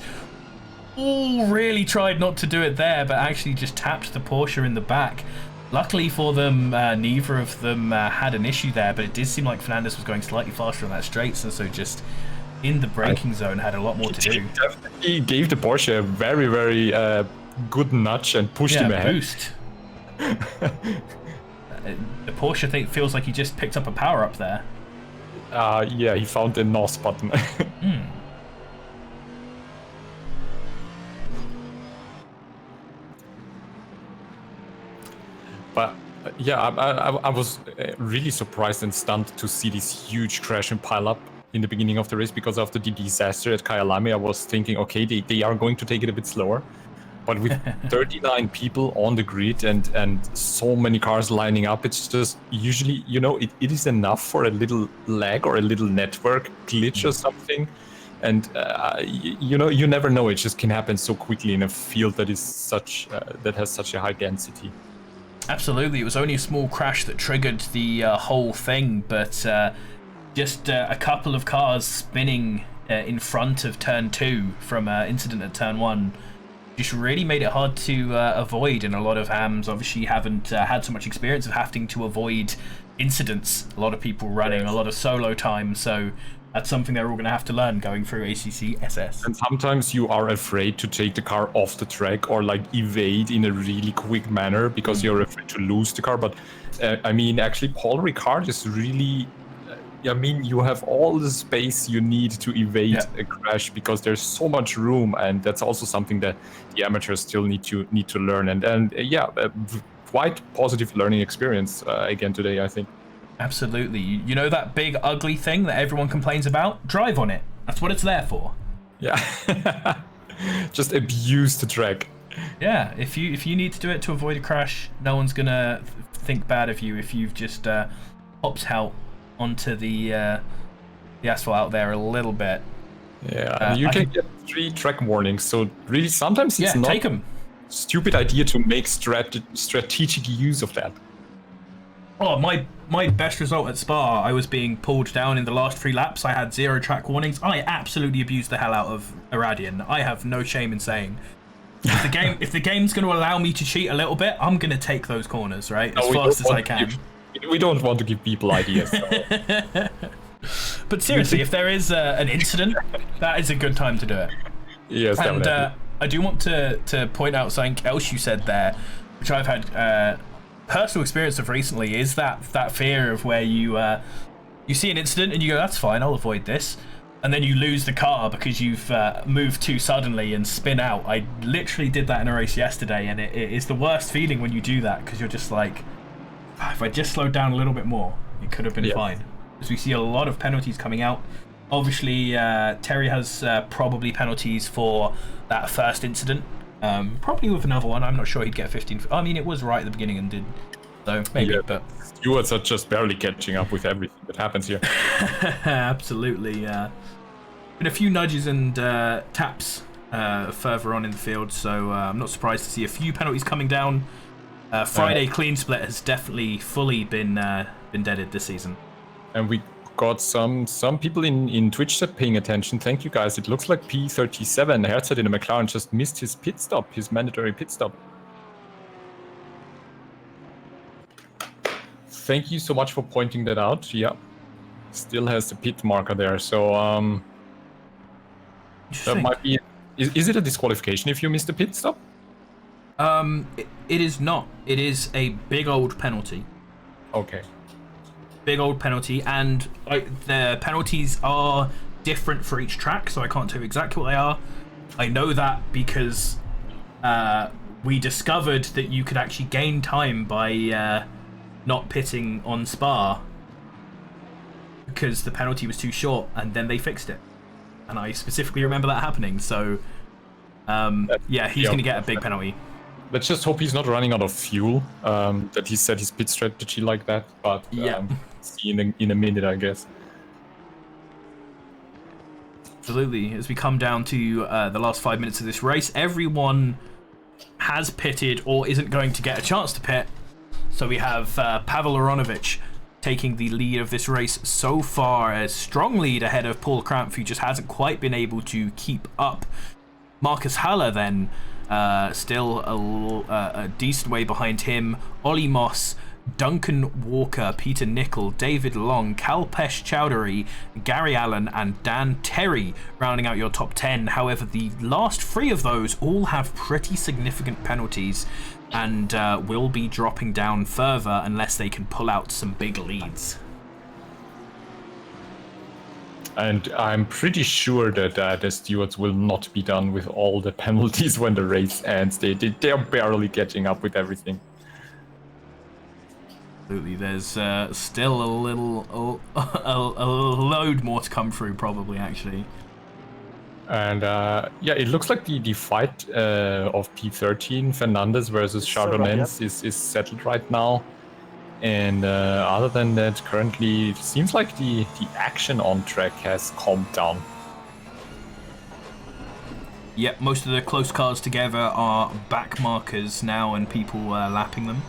really tried not to do it there, but actually just tapped the Porsche in the back. Luckily for them, neither of them had an issue there, but it did seem like Fernandez was going slightly faster on that straight, so just in the braking zone had a lot more to do. He gave the Porsche a very, very good nudge and pushed him ahead. Boost. The Porsche feels like he just picked up a power-up there. Yeah, he found the NOS button. Yeah, I was really surprised and stunned to see this huge crash and pile up in the beginning of the race, because after the disaster at Kyalami, I was thinking, okay, they are going to take it a bit slower. But with 39 people on the grid and so many cars lining up, it's just usually, it is enough for a little lag or a little network glitch or something. And you never know. It just can happen so quickly in a field that is that has such a high density. Absolutely, it was only a small crash that triggered the whole thing, but just a couple of cars spinning in front of turn 2 from incident at turn 1 just really made it hard to avoid, and a lot of hams obviously haven't had so much experience of having to avoid incidents. A lot of people running a lot of solo time, so that's something they're all going to have to learn going through ACCSS. And sometimes you are afraid to take the car off the track or like evade in a really quick manner because you're afraid to lose the car. But actually, Paul Ricard is really. You have all the space you need to evade a crash because there's so much room, and that's also something that the amateurs still need to learn. And quite positive learning experience again today, I think. Absolutely. You know that big ugly thing that everyone complains about? Drive on it. That's what it's there for. Yeah. Just abuse the track. Yeah, if you need to do it to avoid a crash, no one's gonna think bad of you if you've just hopped out onto the asphalt out there a little bit. Yeah, you can get 3 track warnings, so really sometimes it's not take them. Stupid idea to make strategic use of that. Oh, my best result at Spa, I was being pulled down in the last 3 laps. I had 0 track warnings. I absolutely abused the hell out of Iradian. I have no shame in saying. If the game's going to allow me to cheat a little bit, I'm going to take those corners, right? As fast as I can. We don't want to give people ideas. So. But seriously, if there is an incident, that is a good time to do it. Yes, and definitely. I do want to point out something else you said there, which I've had personal experience of recently, is that fear of where you see an incident and you go, that's fine, I'll avoid this, and then you lose the car because you've moved too suddenly and spin out. I literally did that in a race yesterday, and it is the worst feeling when you do that, because you're just like, if I just slowed down a little bit more, it could have been fine. Because we see a lot of penalties coming out. Obviously, Terry has probably penalties for that first incident. Probably with another one, I'm not sure he'd get 15. I mean, it was right at the beginning and did, so maybe. Yeah, but stewards are just barely catching up with everything that happens here. Absolutely. Been a few nudges and taps further on in the field, so I'm not surprised to see a few penalties coming down. Friday clean split has definitely fully been deaded this season. And we got some people in Twitch chat paying attention. Thank you guys. It looks like P37 Herzog in a McLaren just missed his pit stop, his mandatory pit stop. Thank you so much for pointing that out. Yeah, still has the pit marker there. So that might be. Is it a disqualification if you miss the pit stop? It is not. It is a big old penalty. Okay. Big old penalty, and the penalties are different for each track, so I can't tell you exactly what they are. I know that because we discovered that you could actually gain time by not pitting on Spa because the penalty was too short, and then they fixed it. And I specifically remember that happening, so he's going to get a big penalty. Let's just hope he's not running out of fuel, that he set his pit strategy like that, but see in a minute, I guess. Absolutely. As we come down to the last 5 minutes of this race, everyone has pitted or isn't going to get a chance to pit. So we have Pavel Aronovich taking the lead of this race so far, a strong lead ahead of Paul Krampf, who just hasn't quite been able to keep up. Marcus Haller then still a decent way behind him. Ollie Moss, Duncan Walker, Peter Nicol, David Long, Kalpesh Chowdhury, Gary Allen and Dan Terry rounding out your top 10. However, the last 3 of those all have pretty significant penalties and will be dropping down further unless they can pull out some big leads. And I'm pretty sure that the stewards will not be done with all the penalties when the race ends. They're barely catching up with everything. Absolutely. There's still a load more to come through, probably, actually. And yeah, it looks like the fight of P13 Fernandez versus Chardonnay is settled right now. And other than that, currently it seems like the action on track has calmed down. Yep, most of the close cars together are back markers now and people lapping them.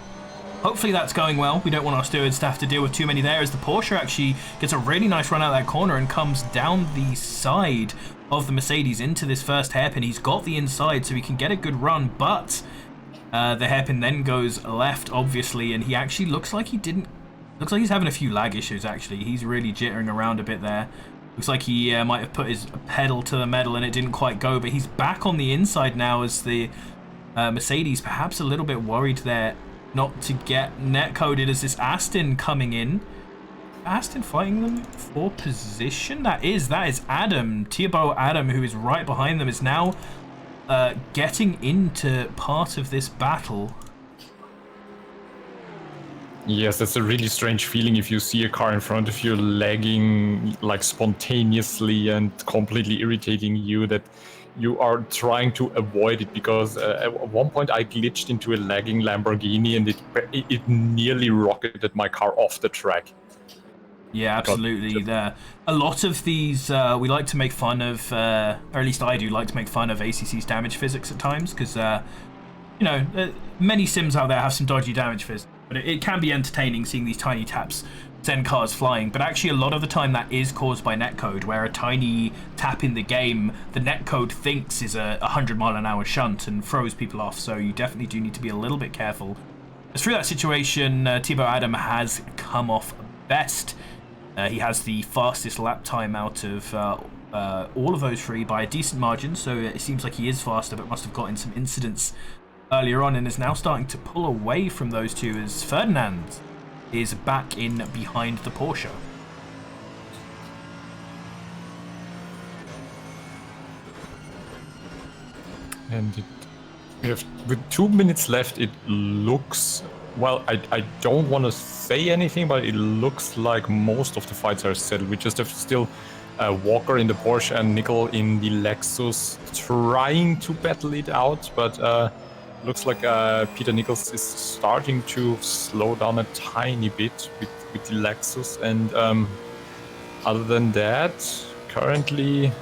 Hopefully that's going well. We don't want our stewards to have to deal with too many there, as the Porsche actually gets a really nice run out of that corner and comes down the side of the Mercedes into this first hairpin. He's got the inside so he can get a good run, but the hairpin then goes left, obviously, and he actually looks like he's having a few lag issues, actually. He's really jittering around a bit there. Looks like he might have put his pedal to the metal and it didn't quite go, but he's back on the inside now as the Mercedes perhaps a little bit worried there not to get netcoded as this Aston coming in. Aston fighting them for position? That is Adam. Thibaut Adam, who is right behind them, is now getting into part of this battle. Yes, that's a really strange feeling if you see a car in front of you lagging like spontaneously and completely irritating you, that you are trying to avoid it, because at one point I glitched into a lagging Lamborghini and it nearly rocketed my car off the track. Yeah, absolutely. There, a lot of these we like to make fun of, or at least I do like to make fun of ACC's damage physics at times, because you know, many sims out there have some dodgy damage physics, but it can be entertaining seeing these tiny taps send cars flying. But actually, a lot of the time that is caused by netcode, where a tiny tap in the game, the netcode thinks is a 100-mile-an-hour shunt and throws people off. So you definitely do need to be a little bit careful. As through that situation, Thibaut Adam has come off best. He has the fastest lap time out of all of those three by a decent margin, so it seems like he is faster, but must have gotten some incidents earlier on and is now starting to pull away from those two as Ferdinand is back in behind the Porsche. And with 2 minutes left, it looks... Well, I don't want to say anything, but it looks like most of the fights are settled. We just have still Walker in the Porsche and Nickel in the Lexus trying to battle it out, but looks like Peter Nichols is starting to slow down a tiny bit with the Lexus. And other than that, currently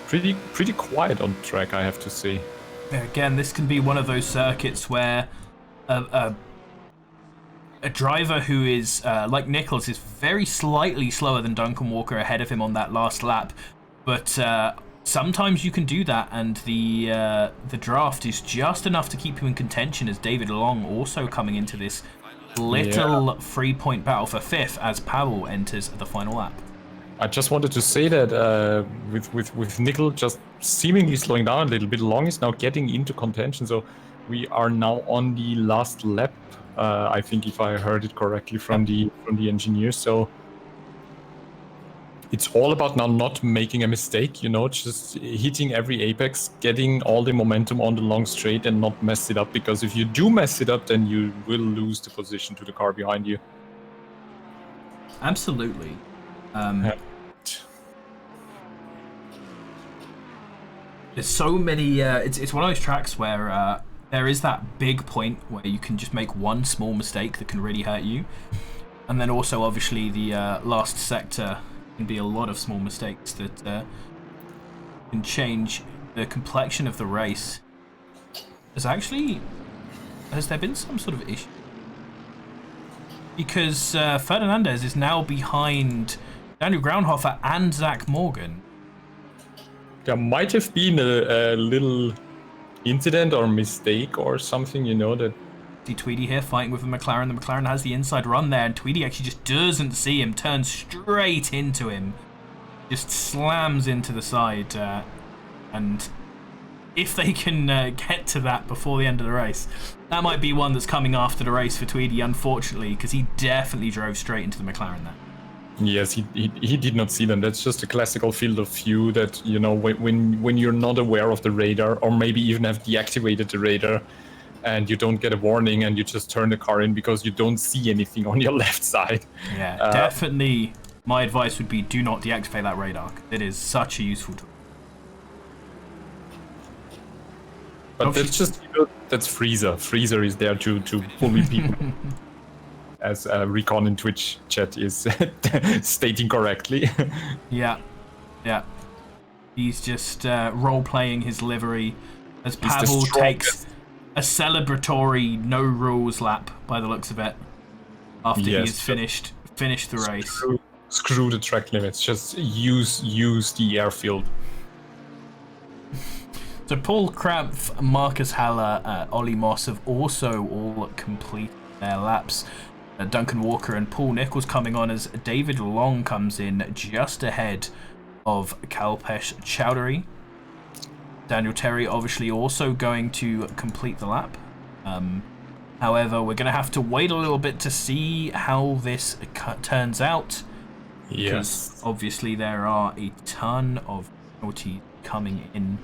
pretty quiet on track, I have to say. Again, this can be one of those circuits where a driver who is like Nichols is very slightly slower than Duncan Walker ahead of him on that last lap, but sometimes you can do that, and the draft is just enough to keep you in contention, as David Long also coming into this little 3-point battle for fifth as Pavel enters the final lap. I just wanted to say that with Nickel just seemingly slowing down a little bit, Long is now getting into contention, so we are now on the last lap, I think, if I heard it correctly from the engineer. So it's all about now not making a mistake, you know, just hitting every apex, getting all the momentum on the long straight and not mess it up, because if you do mess it up, then you will lose the position to the car behind you. Absolutely. There's so many, it's one of those tracks where there is that big point where you can just make one small mistake that can really hurt you. And then also, obviously, the last sector can be a lot of small mistakes that can change the complexion of the race. Has there been some sort of issue? Because Fernandez is now behind Daniel Groundhofer and Zach Morgan. There might have been a little incident or mistake or something, you know, that... See Tweedy here fighting with the McLaren. The McLaren has the inside run there, and Tweedy actually just doesn't see him, turns straight into him, just slams into the side, and if they can get to that before the end of the race, that might be one that's coming after the race for Tweedy, unfortunately, because he definitely drove straight into the McLaren there. Yes, he did not see them. That's just a classical field of view that, you know, when you're not aware of the radar, or maybe even have deactivated the radar, and you don't get a warning, and you just turn the car in because you don't see anything on your left side. Yeah, definitely. My advice would be do not deactivate that radar. It is such a useful tool. But that's just, that's Freezer. Freezer is there to bully people. As Recon in Twitch chat is stating correctly. Yeah. He's just role-playing his livery as Pavel takes a celebratory no-rules lap, by the looks of it, after he's finished the race. Screw the track limits. Just use the airfield. So Paul Krampf, Marcus Haller, Ollie Moss have also all completed their laps. Duncan Walker and Paul Nichols coming on as David Long comes in just ahead of Kalpesh Chowdhury. Daniel Terry obviously also going to complete the lap. However, we're going to have to wait a little bit to see how this turns out. Yes. Because obviously there are a ton of penalties coming in.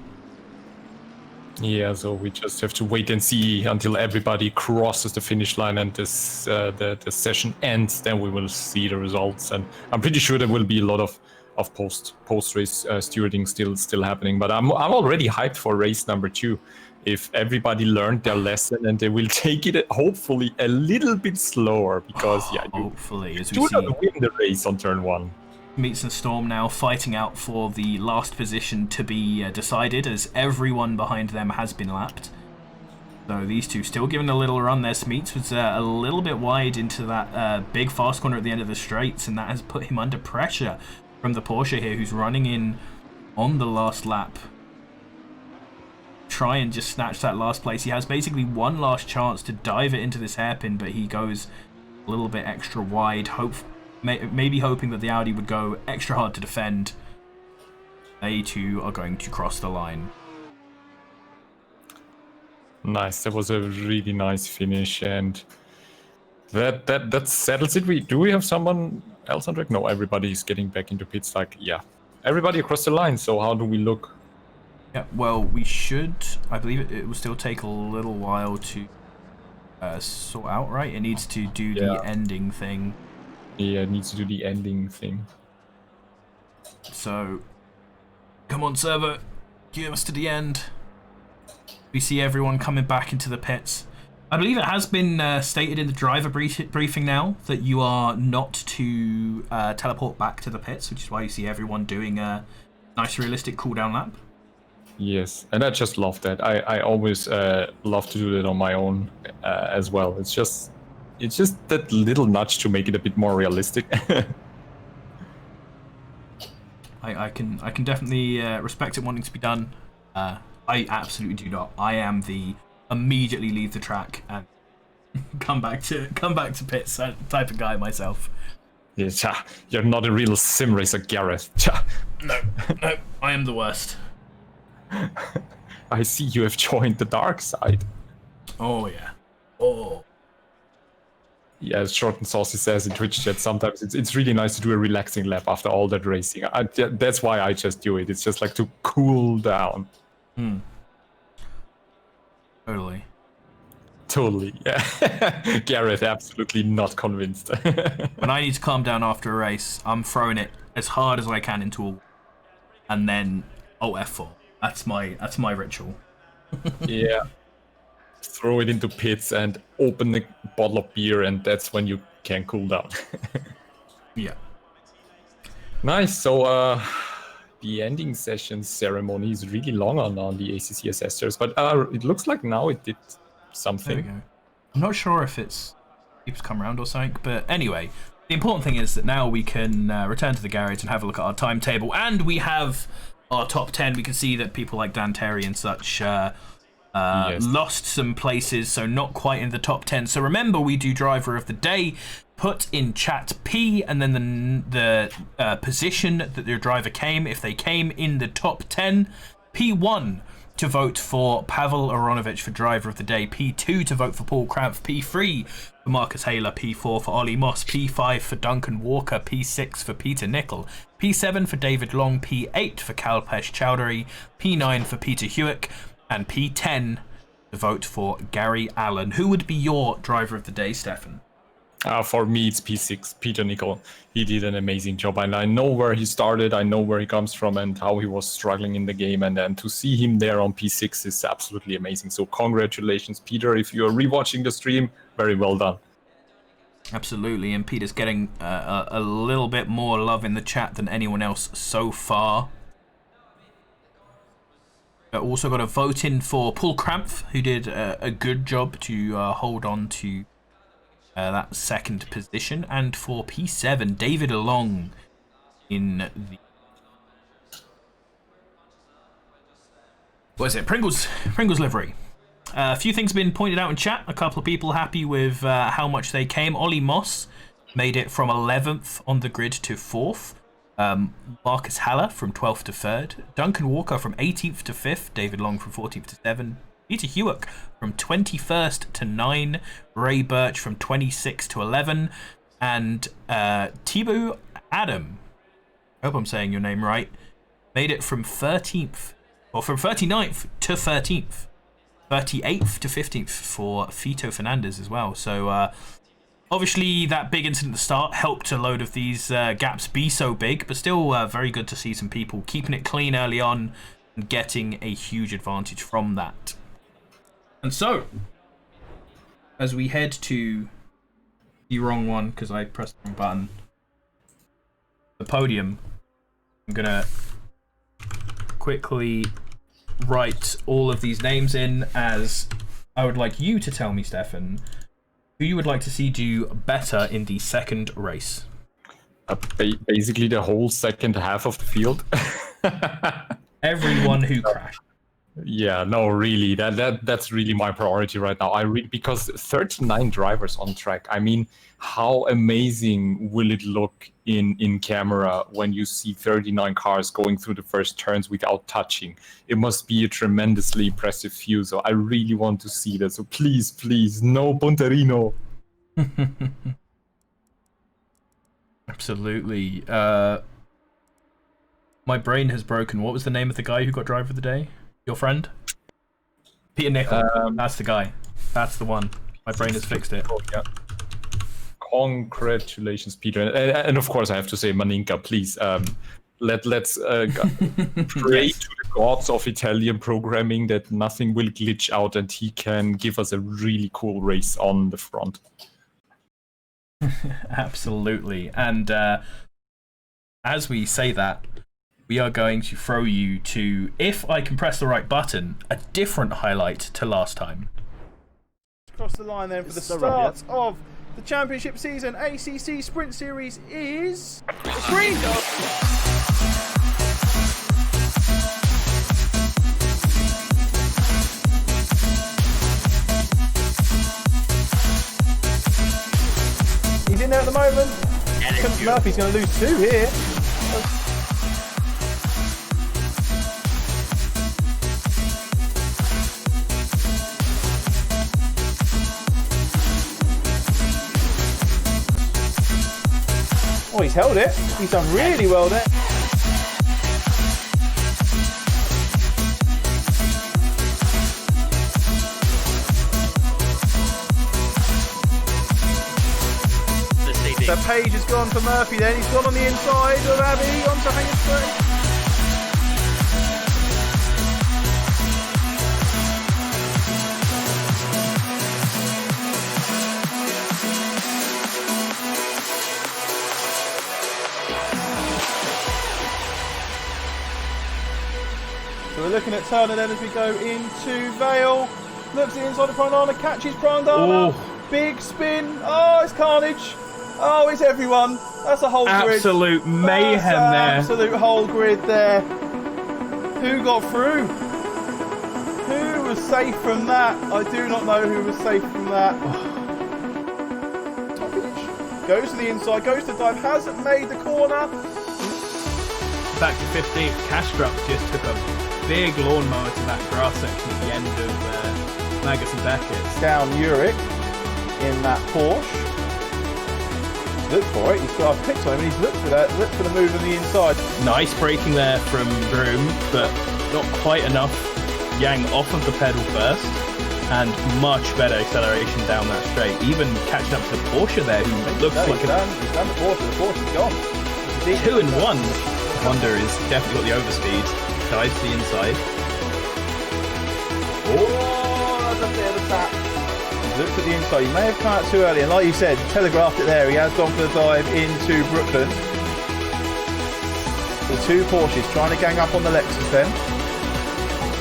Yeah, so we just have to wait and see until everybody crosses the finish line and this the session ends. Then we will see the results, and I'm pretty sure there will be a lot of post race stewarding still happening. But I'm already hyped for race number 2. If everybody learned their lesson and they will take it hopefully a little bit slower, because hopefully as we do see not win the race on turn 1. Meets and Storm now fighting out for the last position to be decided, as everyone behind them has been lapped. So these two still giving a little run there. Smeets was a little bit wide into that big fast corner at the end of the straights, and that has put him under pressure from the Porsche here, who's running in on the last lap. Try and just snatch that last place. He has basically one last chance to dive it into this hairpin, but he goes a little bit extra wide. Maybe hoping that the Audi would go extra hard to defend. They too are going to cross the line. Nice. That was a really nice finish, and that settles it. Do we have someone else on track? No, everybody's getting back into pits. Everybody across the line. So how do we look? Yeah, well, we should. I believe it will still take a little while to sort out. Right, it needs to do the ending thing. Yeah, it needs to do the ending thing. So, come on, server, give us to the end. We see everyone coming back into the pits. I believe it has been stated in the driver briefing now that you are not to teleport back to the pits, which is why you see everyone doing a nice realistic cooldown lap. Yes, and I just love that. I always love to do that on my own as well. It's just that little nudge to make it a bit more realistic. I can definitely respect it wanting to be done. I absolutely do not. I am the immediately leave the track and come back to pits type of guy myself. Yeah, you're not a real sim racer, Gareth. No, I am the worst. I see you have joined the dark side. Oh yeah. Oh. Yeah, as Short and Saucy says in Twitch chat, sometimes it's really nice to do a relaxing lap after all that racing. That's why I just do it. It's just like to cool down. Totally, yeah. Gareth, absolutely not convinced. When I need to calm down after a race, I'm throwing it as hard as I can into a... and then F4. That's my ritual. Yeah. Throw it into pits and open a bottle of beer, and that's when you can cool down. Yeah. Nice. So the ending session ceremony is really long on the ACCSS, but it looks like now it did something. There we go. I'm not sure if it's keeps come around or something, but anyway, the important thing is that now we can return to the garage and have a look at our timetable, and we have our top 10. We can see that people like Dan Terry and such lost some places, so not quite in the top 10. So remember, we do driver of the day. Put in chat P and then the position that your driver came. If they came in the top 10, P1 to vote for Pavel Aronovich for driver of the day, P2 to vote for Paul Krampf, P3 for Marcus Haler, P4 for Ollie Moss, P5 for Duncan Walker, P6 for Peter Nickel, P7 for David Long, P8 for Kalpesh Chowdhury, P9 for Peter Hewick, and P10 to vote for Gary Allen. Who would be your driver of the day, Stefan? For me, it's P6, Peter Nicol. He did an amazing job, and I know where he started, I know where he comes from, and how he was struggling in the game, and then to see him there on P6 is absolutely amazing. So congratulations, Peter. If you're rewatching the stream, very well done. Absolutely, and Peter's getting a little bit more love in the chat than anyone else so far. Also got a vote in for Paul Krampf, who did a good job to hold on to that second position, and for P7, David Along in the Pringles livery. A few things have been pointed out in chat. A couple of people happy with how much they came. Ollie Moss made it from 11th on the grid to 4th. Marcus Haller from 12th to 3rd. Duncan Walker from 18th to 5th. David Long from 14th to 7th. Peter Hewick from 21st to 9. Ray Birch from 26 to 11. And Thibaut Adam, I hope I'm saying your name right, made it from 13th, or from 39th to 13th. 38th to 15th for Fito Fernandez as well. So obviously that big incident at the start helped a load of these gaps be so big, but still very good to see some people keeping it clean early on and getting a huge advantage from that. And so, as we head to the wrong one, because I pressed the wrong button, the podium, I'm going to quickly write all of these names in, as I would like you to tell me, Stefan, who you would like to see do better in the second race. Basically the whole second half of the field. Everyone who crashed. Yeah, no, really, that's really my priority right now. Because 39 drivers on track. I mean, how amazing will it look in camera when you see 39 cars going through the first turns without touching? It must be a tremendously impressive view. So I really want to see that. So please, no Punterino. Absolutely. My brain has broken. What was the name of the guy who got driver of the day? Your friend? Peter Nicol. That's the guy. That's the one. My brain has fixed it. Oh, yeah. Congratulations, Peter. And of course, I have to say, Maninka, please, let's pray to the gods of Italian programming that nothing will glitch out and he can give us a really cool race on the front. Absolutely. And as we say that, we are going to throw you to, if I can press the right button, a different highlight to last time. Across the line then for the start of the championship season. ACC Sprint Series is green. He's in there at the moment. Murphy's going to lose 2 here. Oh, he's held it. He's done really well there. The Page has gone for Murphy then. He's gone on the inside of Abbey onto Hangersburg. So we're looking at Turner then as we go into Vale. Looks at the inside of Prandana, catches Prandana. Oh. Big spin. Oh, it's carnage. Oh, it's everyone. That's a whole grid. Absolute mayhem there. Absolute whole grid there. Who got through? Who was safe from that? I do not know who was safe from that. Goes to the inside, goes to dive, hasn't made the corner. Back to 15th, Kastrup just took a big lawnmower to that grass section at the end of Magus and Beckett. Down Uric in that Porsche. Looked for it, he's got a picture of him and he's looked for that, looked for the move on the inside. Nice braking there from Broom, but not quite enough. Yang off of the pedal first. and much better acceleration down that straight. Even catching up to Porsche there, who looks like he's done the Porsche. The Porsche's gone. 2 and 1. Honda is definitely got the overspeed. Dives to the inside. Oh, that's a bit of a tap. Looks at the inside. He may have come out too early, and like you said, telegraphed it there. He has gone for the dive into Brooklyn. The 2 Porsches trying to gang up on the Lexus then.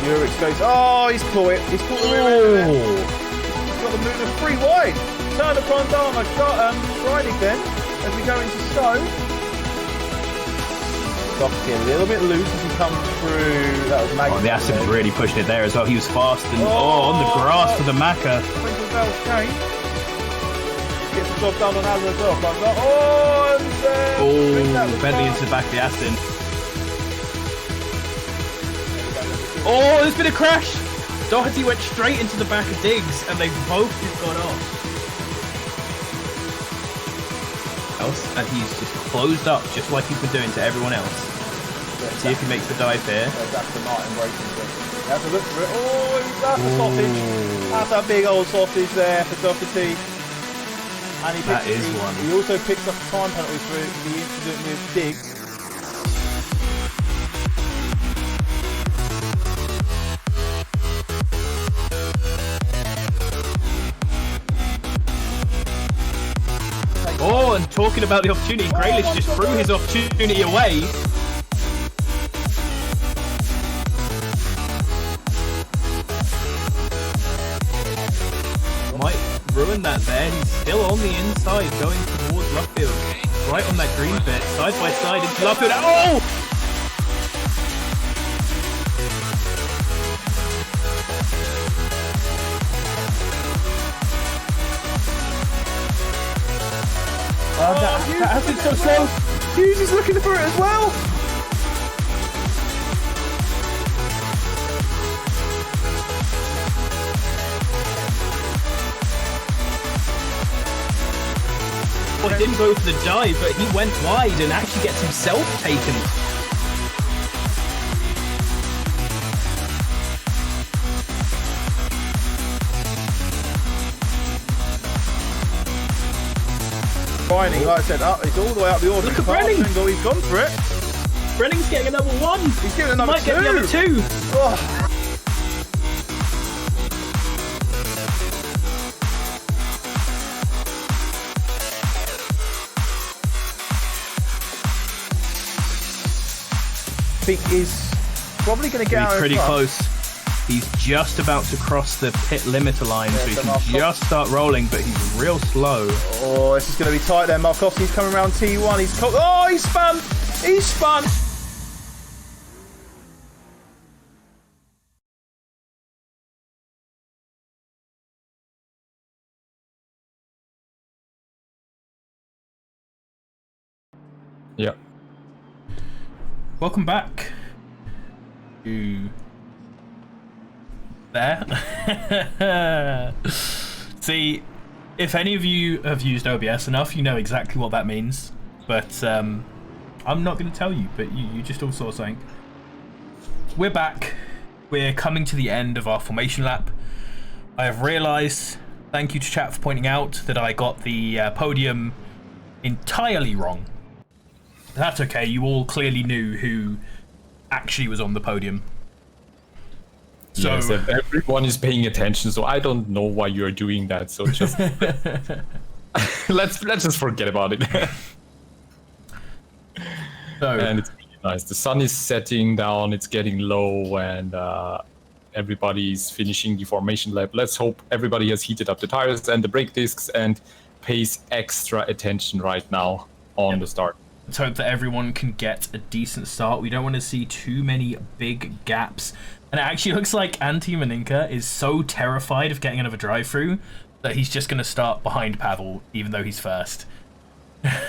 Urix goes, oh, he's caught it. He's caught the rear end. He's got the movement 3 wide. Turn the front arm. Riding then as we go into Stowe. Soft's getting a little bit loose as he comes through. That was Magnussen. Oh, the Aston really pushed it there as well. He was fast and on the grass for the Macca. Twinkle Bell's chain. Gets the job done on Alan as well. Bentley into the back of the Aston. Oh, there's been a crash! Doherty went straight into the back of Diggs and they both just got off. And he's just closed up just like he's been doing to everyone else. See if he makes the dive here. That's the Martin racing thing. Have a look for it. Oh, that's a sausage. That's a big old sausage there for Doherty. And he also picks up a time penalty for the incident with Diggs. Oh, and talking about the opportunity, Graylish just threw his opportunity away. Might ruin that there. He's still on the inside, going towards Luffield. Right on that green bit, side by side into Luffield. Oh! That has been so slow. Hughes is looking for it as well. Well, he didn't go for the dive, but he went wide and actually gets himself taken. Like I said, it's all the way up the order. Look at Brenning. He's gone for it. Brenning's getting another 1. He's getting another 2. Might get the other 2. Oh. I think is probably going to get out pretty close. He's just about to cross the pit limiter line, so he can just start rolling, but he's real slow. Oh, this is going to be tight there. Markovski's coming around T1. He's spun! He's spun! Yeah. Welcome back to there. See, if any of you have used OBS enough, you know exactly what that means. But I'm not going to tell you, but you just all saw something. We're back. We're coming to the end of our formation lap. I have realised, thank you to chat for pointing out, that I got the podium entirely wrong. That's okay, you all clearly knew who actually was on the podium. So yes, everyone is paying attention, so I don't know why you're doing that. So just let's just forget about it. And it's really nice. The sun is setting down, it's getting low, and everybody's finishing the formation lap. Let's hope everybody has heated up the tires and the brake discs and pays extra attention right now on the start. Let's hope that everyone can get a decent start. We don't want to see too many big gaps. And it actually looks like Antti Maninka is so terrified of getting another drive-through that he's just going to start behind Pavel, even though he's first.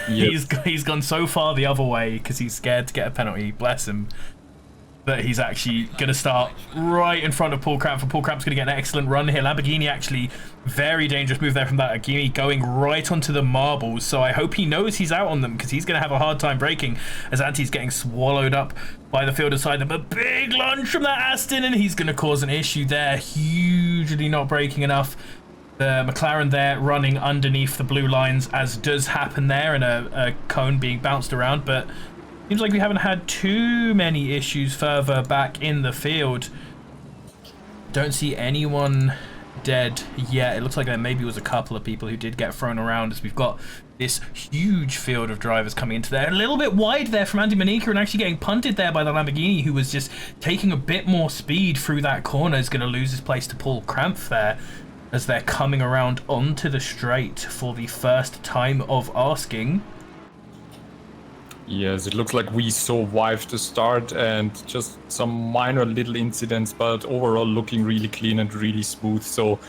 Yep. He's gone so far the other way because he's scared to get a penalty, bless him, that he's actually going to start right in front of Paul Cramp. And Paul Cramp's going to get an excellent run here. Lamborghini actually, very dangerous move there from that Agimi, going right onto the marbles. So I hope he knows he's out on them because he's going to have a hard time braking as Anti's getting swallowed up by the field beside them. A big lunge from that Aston, and he's going to cause an issue there. Huge hugely not braking enough. The McLaren there running underneath the blue lines, as does happen there, and a cone being bounced around, but seems like we haven't had too many issues further back in the field. Don't see anyone dead yet. It looks like there maybe was a couple of people who did get thrown around, as we've got this huge field of drivers coming into there. A little bit wide there from Andy Manica, and actually getting punted there by the Lamborghini, who was just taking a bit more speed through that corner. Is going to lose his place to Paul Krampf there, as they're coming around onto the straight for the first time of asking. Yes, it looks like we survived the start and just some minor little incidents, but overall looking really clean and really smooth. So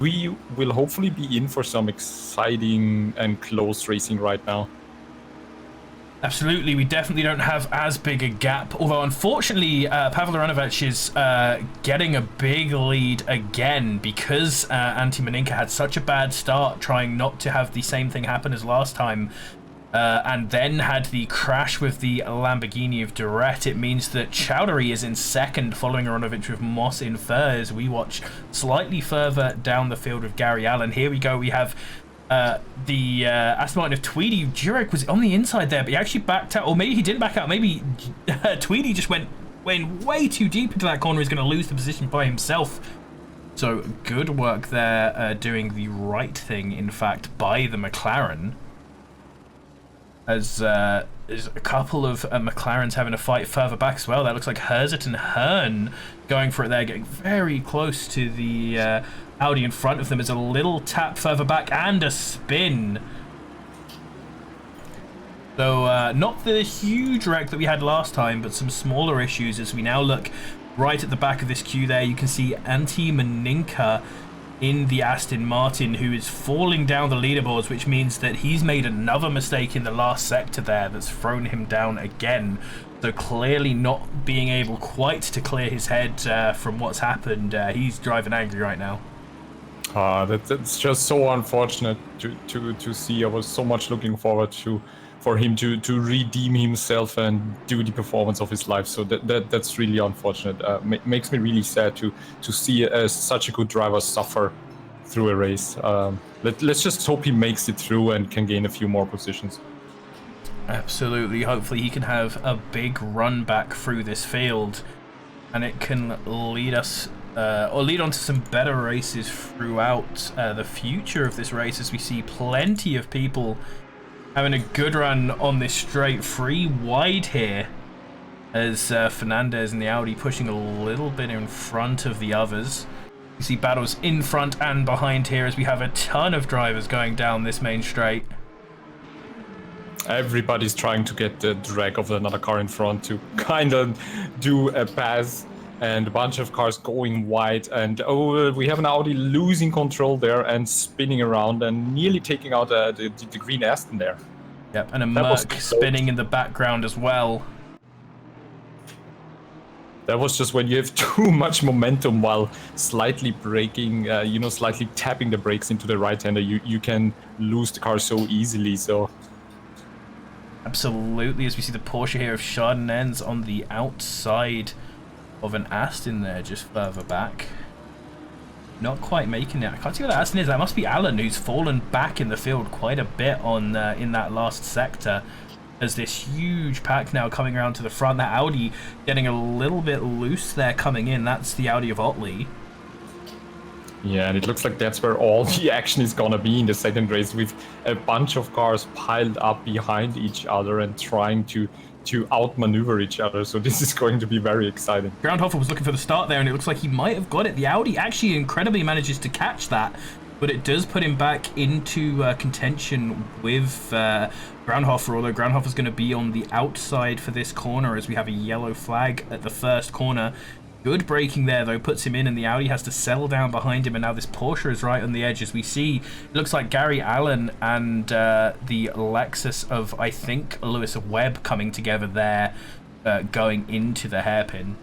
we will hopefully be in for some exciting and close racing right now. Absolutely, we definitely don't have as big a gap, although unfortunately Pavel Aranovic is getting a big lead again, because Antti Maninka had such a bad start trying not to have the same thing happen as last time, and then had the crash with the Lamborghini of Duret. It means that Chowdhury is in second, following Aranovic with Moss in third, as we watch slightly further down the field with Gary Allen. Here we go, we have the Aston Martin of Tweedy. Jurek was on the inside there, but he actually backed out, or maybe he didn't back out. Maybe Tweedy just went way too deep into that corner. He's going to lose the position by himself. So good work there, doing the right thing, in fact, by the McLaren. As there's a couple of McLarens having a fight further back as well. That looks like Herzert and Hearn going for it there, getting very close to the Audi in front of them. Is a little tap further back and a spin. So not the huge wreck that we had last time, but some smaller issues. As we now look right at the back of this queue there, you can see Antti Maninka in the Aston Martin, who is falling down the leaderboards, which means that he's made another mistake in the last sector there that's thrown him down again. So clearly not being able quite to clear his head from what's happened. He's driving angry right now. That's just so unfortunate to see. I was so much looking forward for him to redeem himself and do the performance of his life. So that's really unfortunate. Makes me really sad to see such a good driver suffer through a race. Let's just hope he makes it through and can gain a few more positions. Absolutely. Hopefully he can have a big run back through this field, and it can lead us or lead on to some better races throughout the future of this race, as we see plenty of people having a good run on this straight. 3 wide here, as Fernandez and the Audi pushing a little bit in front of the others. You see battles in front and behind here, as we have a ton of drivers going down this main straight. Everybody's trying to get the drag of another car in front to kind of do a pass, and a bunch of cars going wide, and we have an Audi losing control there and spinning around and nearly taking out the green Aston there. Yep, and a Merc spinning in the background as well. That was just when you have too much momentum while slightly braking, slightly tapping the brakes into the right-hander, you can lose the car so easily. So absolutely, as we see the Porsche here of Chardonnay on the outside of an Aston there, just further back. Not quite making it. I can't see what that Aston is. That must be Allen, who's fallen back in the field quite a bit on in that last sector. There's this huge pack now coming around to the front. That Audi getting a little bit loose there coming in. That's the Audi of Otley. Yeah, and it looks like that's where all the action is gonna be in the second race, with a bunch of cars piled up behind each other and trying to outmaneuver each other. So this is going to be very exciting. Groundhoffer was looking for the start there, and it looks like he might have got it. The Audi actually incredibly manages to catch that, but it does put him back into contention with Groundhoffer, although Groundhoffer's going to be on the outside for this corner, as we have a yellow flag at the first corner. Good braking there, though, puts him in, and the Audi has to settle down behind him, and now this Porsche is right on the edge. As we see, it looks like Gary Allen and the Lexus of, I think, Lewis Webb coming together there, going into the hairpin.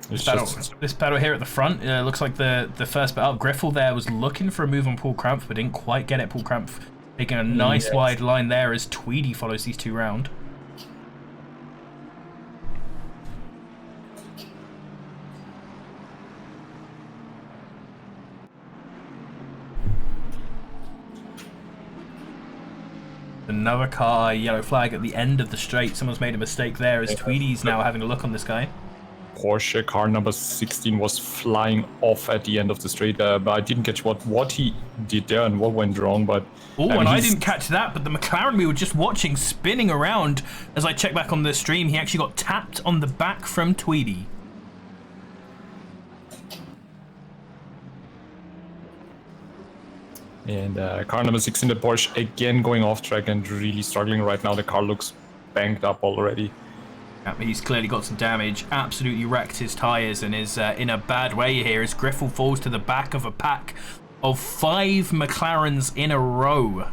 This battle here at the front looks like the first battle. Griffel there was looking for a move on Paul Crampf, but didn't quite get it. Paul Crampf taking a nice wide line there as Tweedy follows these two round. Another car, yellow flag at the end of the straight. Someone's made a mistake there as Tweedy's now having a look on this guy. Porsche car number 16 was flying off at the end of the straight, but I didn't catch what he did there and what went wrong. But I didn't catch that, but the McLaren we were just watching spinning around as I checked back on the stream, he actually got tapped on the back from Tweedy. And car number 16, the Porsche, again going off track and really struggling right now. The car looks banged up already. Yeah, he's clearly got some damage, absolutely wrecked his tyres and is in a bad way here as Griffel falls to the back of a pack of 5 McLarens in a row.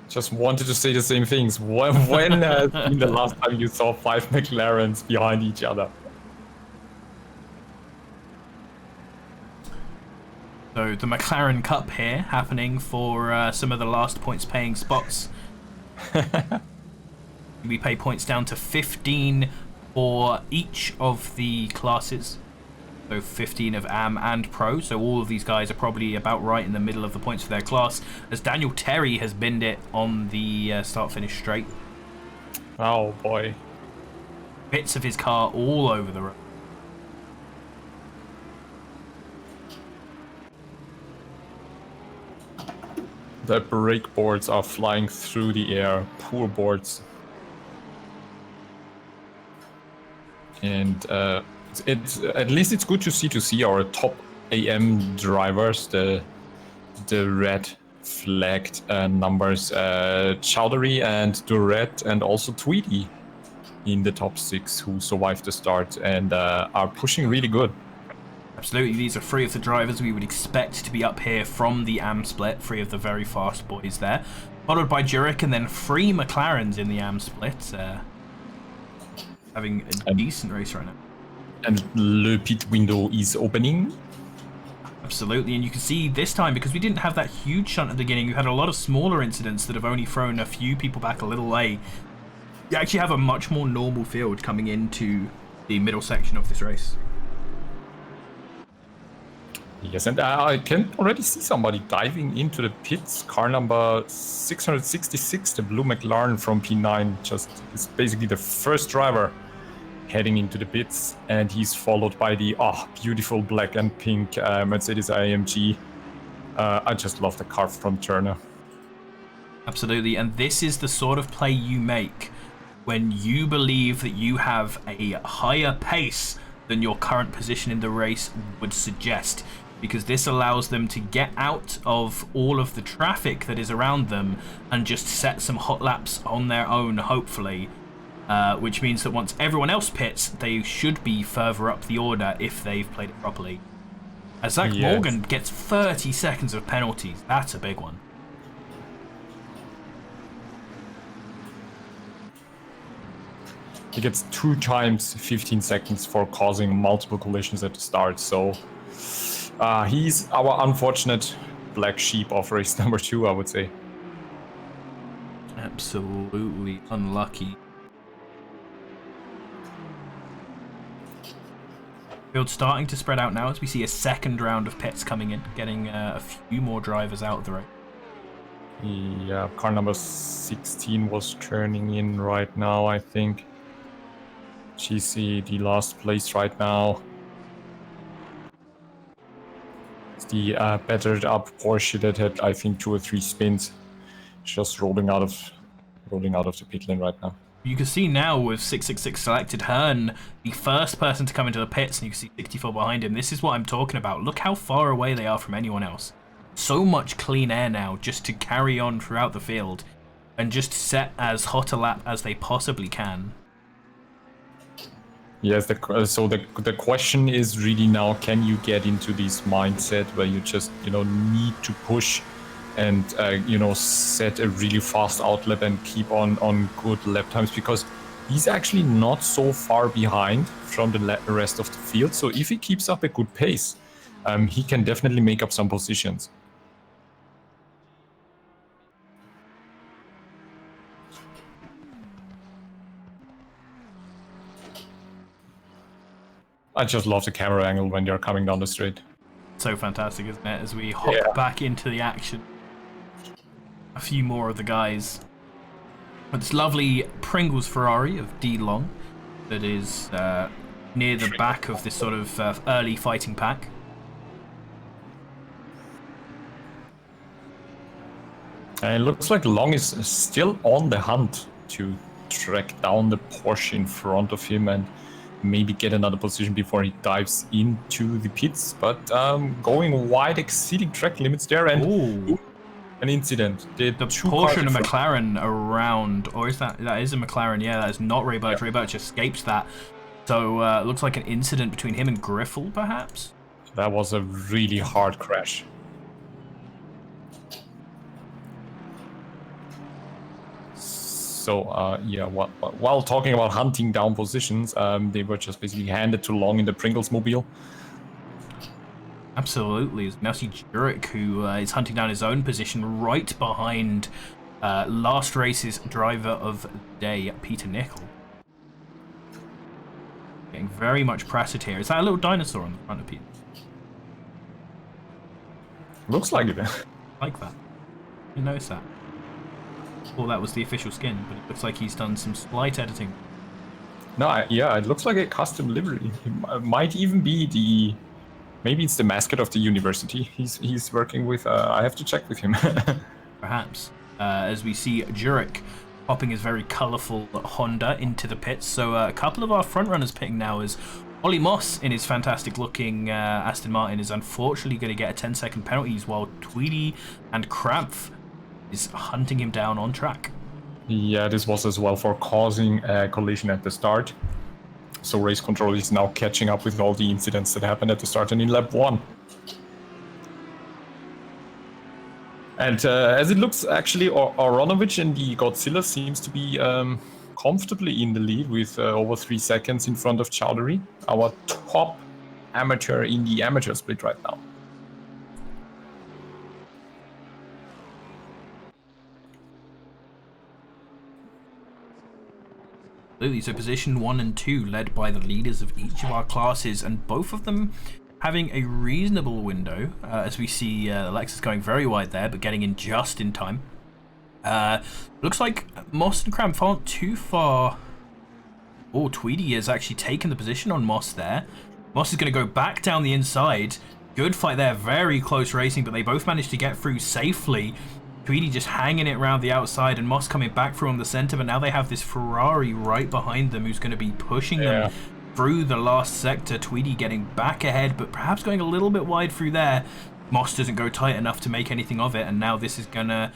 Just wanted to say the same things. When has been the last time you saw 5 McLarens behind each other? So the McLaren Cup here happening for some of the last points paying spots. We pay points down to 15 for each of the classes. So 15 of AM and Pro. So all of these guys are probably about right in the middle of the points for their class. As Daniel Terry has binned it on the start-finish straight. Oh boy. Bits of his car all over the road. The brake boards are flying through the air. Poor boards. And it's at least it's good to see our top AM drivers, the red flagged numbers, Chowdhury and Durrett and also Tweedy in the top 6 who survived the start and are pushing really good. Absolutely, these are 3 of the drivers we would expect to be up here from the AM split, 3 of the very fast boys there. Followed by Jurek and then 3 McLarens in the AM split. Having a decent race right now. And Le pit window is opening. Absolutely, and you can see this time, because we didn't have that huge shunt at the beginning, we had a lot of smaller incidents that have only thrown a few people back a little way. You actually have a much more normal field coming into the middle section of this race. Yes, and I can already see somebody diving into the pits. Car number 666, the blue McLaren from P9, just is basically the first driver heading into the pits, and he's followed by the beautiful black and pink Mercedes AMG. I just love the car from Turner. Absolutely, and this is the sort of play you make when you believe that you have a higher pace than your current position in the race would suggest, because this allows them to get out of all of the traffic that is around them and just set some hot laps on their own, hopefully, which means that once everyone else pits, they should be further up the order if they've played it properly. As Zach Morgan gets 30 seconds of penalties, that's a big one. He gets 2 times 15 seconds for causing multiple collisions at the start, so he's our unfortunate black sheep of race number 2, I would say. Absolutely unlucky. Field starting to spread out now as we see a second round of pits coming in, getting a few more drivers out of the race. Yeah, car number 16 was turning in right now, I think. GC, the last place right now. It's the battered up Porsche that had, I think, 2 or 3 spins, just rolling out of the pit lane right now. You can see now with 666 selected, Hearn, the first person to come into the pits, and you can see 64 behind him. This is what I'm talking about. Look how far away they are from anyone else. So much clean air now just to carry on throughout the field and just set as hot a lap as they possibly can. Yes, so the question is really now, can you get into this mindset where you just, need to push and, set a really fast outlap and keep on good lap times? Because he's actually not so far behind from the rest of the field. So if he keeps up a good pace, he can definitely make up some positions. I just love the camera angle when you're coming down the straight. So fantastic, isn't it? As we hop back into the action. A few more of the guys. With this lovely Pringles Ferrari of D Long that is near the back of this sort of early fighting pack. And it looks like Long is still on the hunt to track down the Porsche in front of him and maybe get another position before he dives into the pits. But going wide, exceeding track limits there, and an incident. The Porsche and a McLaren around, or is that is a McLaren? Yeah, that is not Ray Birch. Ray Birch escapes that. So it looks like an incident between him and Griffel, perhaps. That was a really hard crash. So yeah, while talking about hunting down positions, they were just basically handed to Long in the Pringles mobile. Absolutely. It's now see Jurek, who is hunting down his own position right behind last race's driver of the day, Peter Nickel. Getting very much pressed here. Is that a little dinosaur on the front of Peter? Looks like it. Like that. You notice that? Well, that was the official skin, but it looks like he's done some slight editing. No, yeah, it looks like a custom livery. It might even be the... Maybe it's the mascot of the university he's working with. I have to check with him. Perhaps. As we see Jurek popping his very colourful Honda into the pits. So a couple of our front runners pitting now as Ollie Moss in his fantastic looking Aston Martin is unfortunately going to get a 10-second penalties, while Tweedy and Krampf is hunting him down on track. Yeah, this was as well for causing a collision at the start. So race control is now catching up with all the incidents that happened at the start and in lap 1. And as it looks, actually, Aronovich and the Godzilla seems to be comfortably in the lead with over 3 seconds in front of Chowdhury, our top amateur in the amateur split right now. So position 1 and 2 led by the leaders of each of our classes, and both of them having a reasonable window, as we see Lexus going very wide there, but getting in just in time. Looks like Moss and Krampf aren't too far. Oh, Tweedy has actually taken the position on Moss there. Moss is going to go back down the inside. Good fight there, very close racing, but they both managed to get through safely. Tweedy just hanging it around the outside and Moss coming back through on the centre, but now they have this Ferrari right behind them who's going to be pushing them through the last sector. Tweedy getting back ahead, but perhaps going a little bit wide through there. Moss doesn't go tight enough to make anything of it, and now this is going to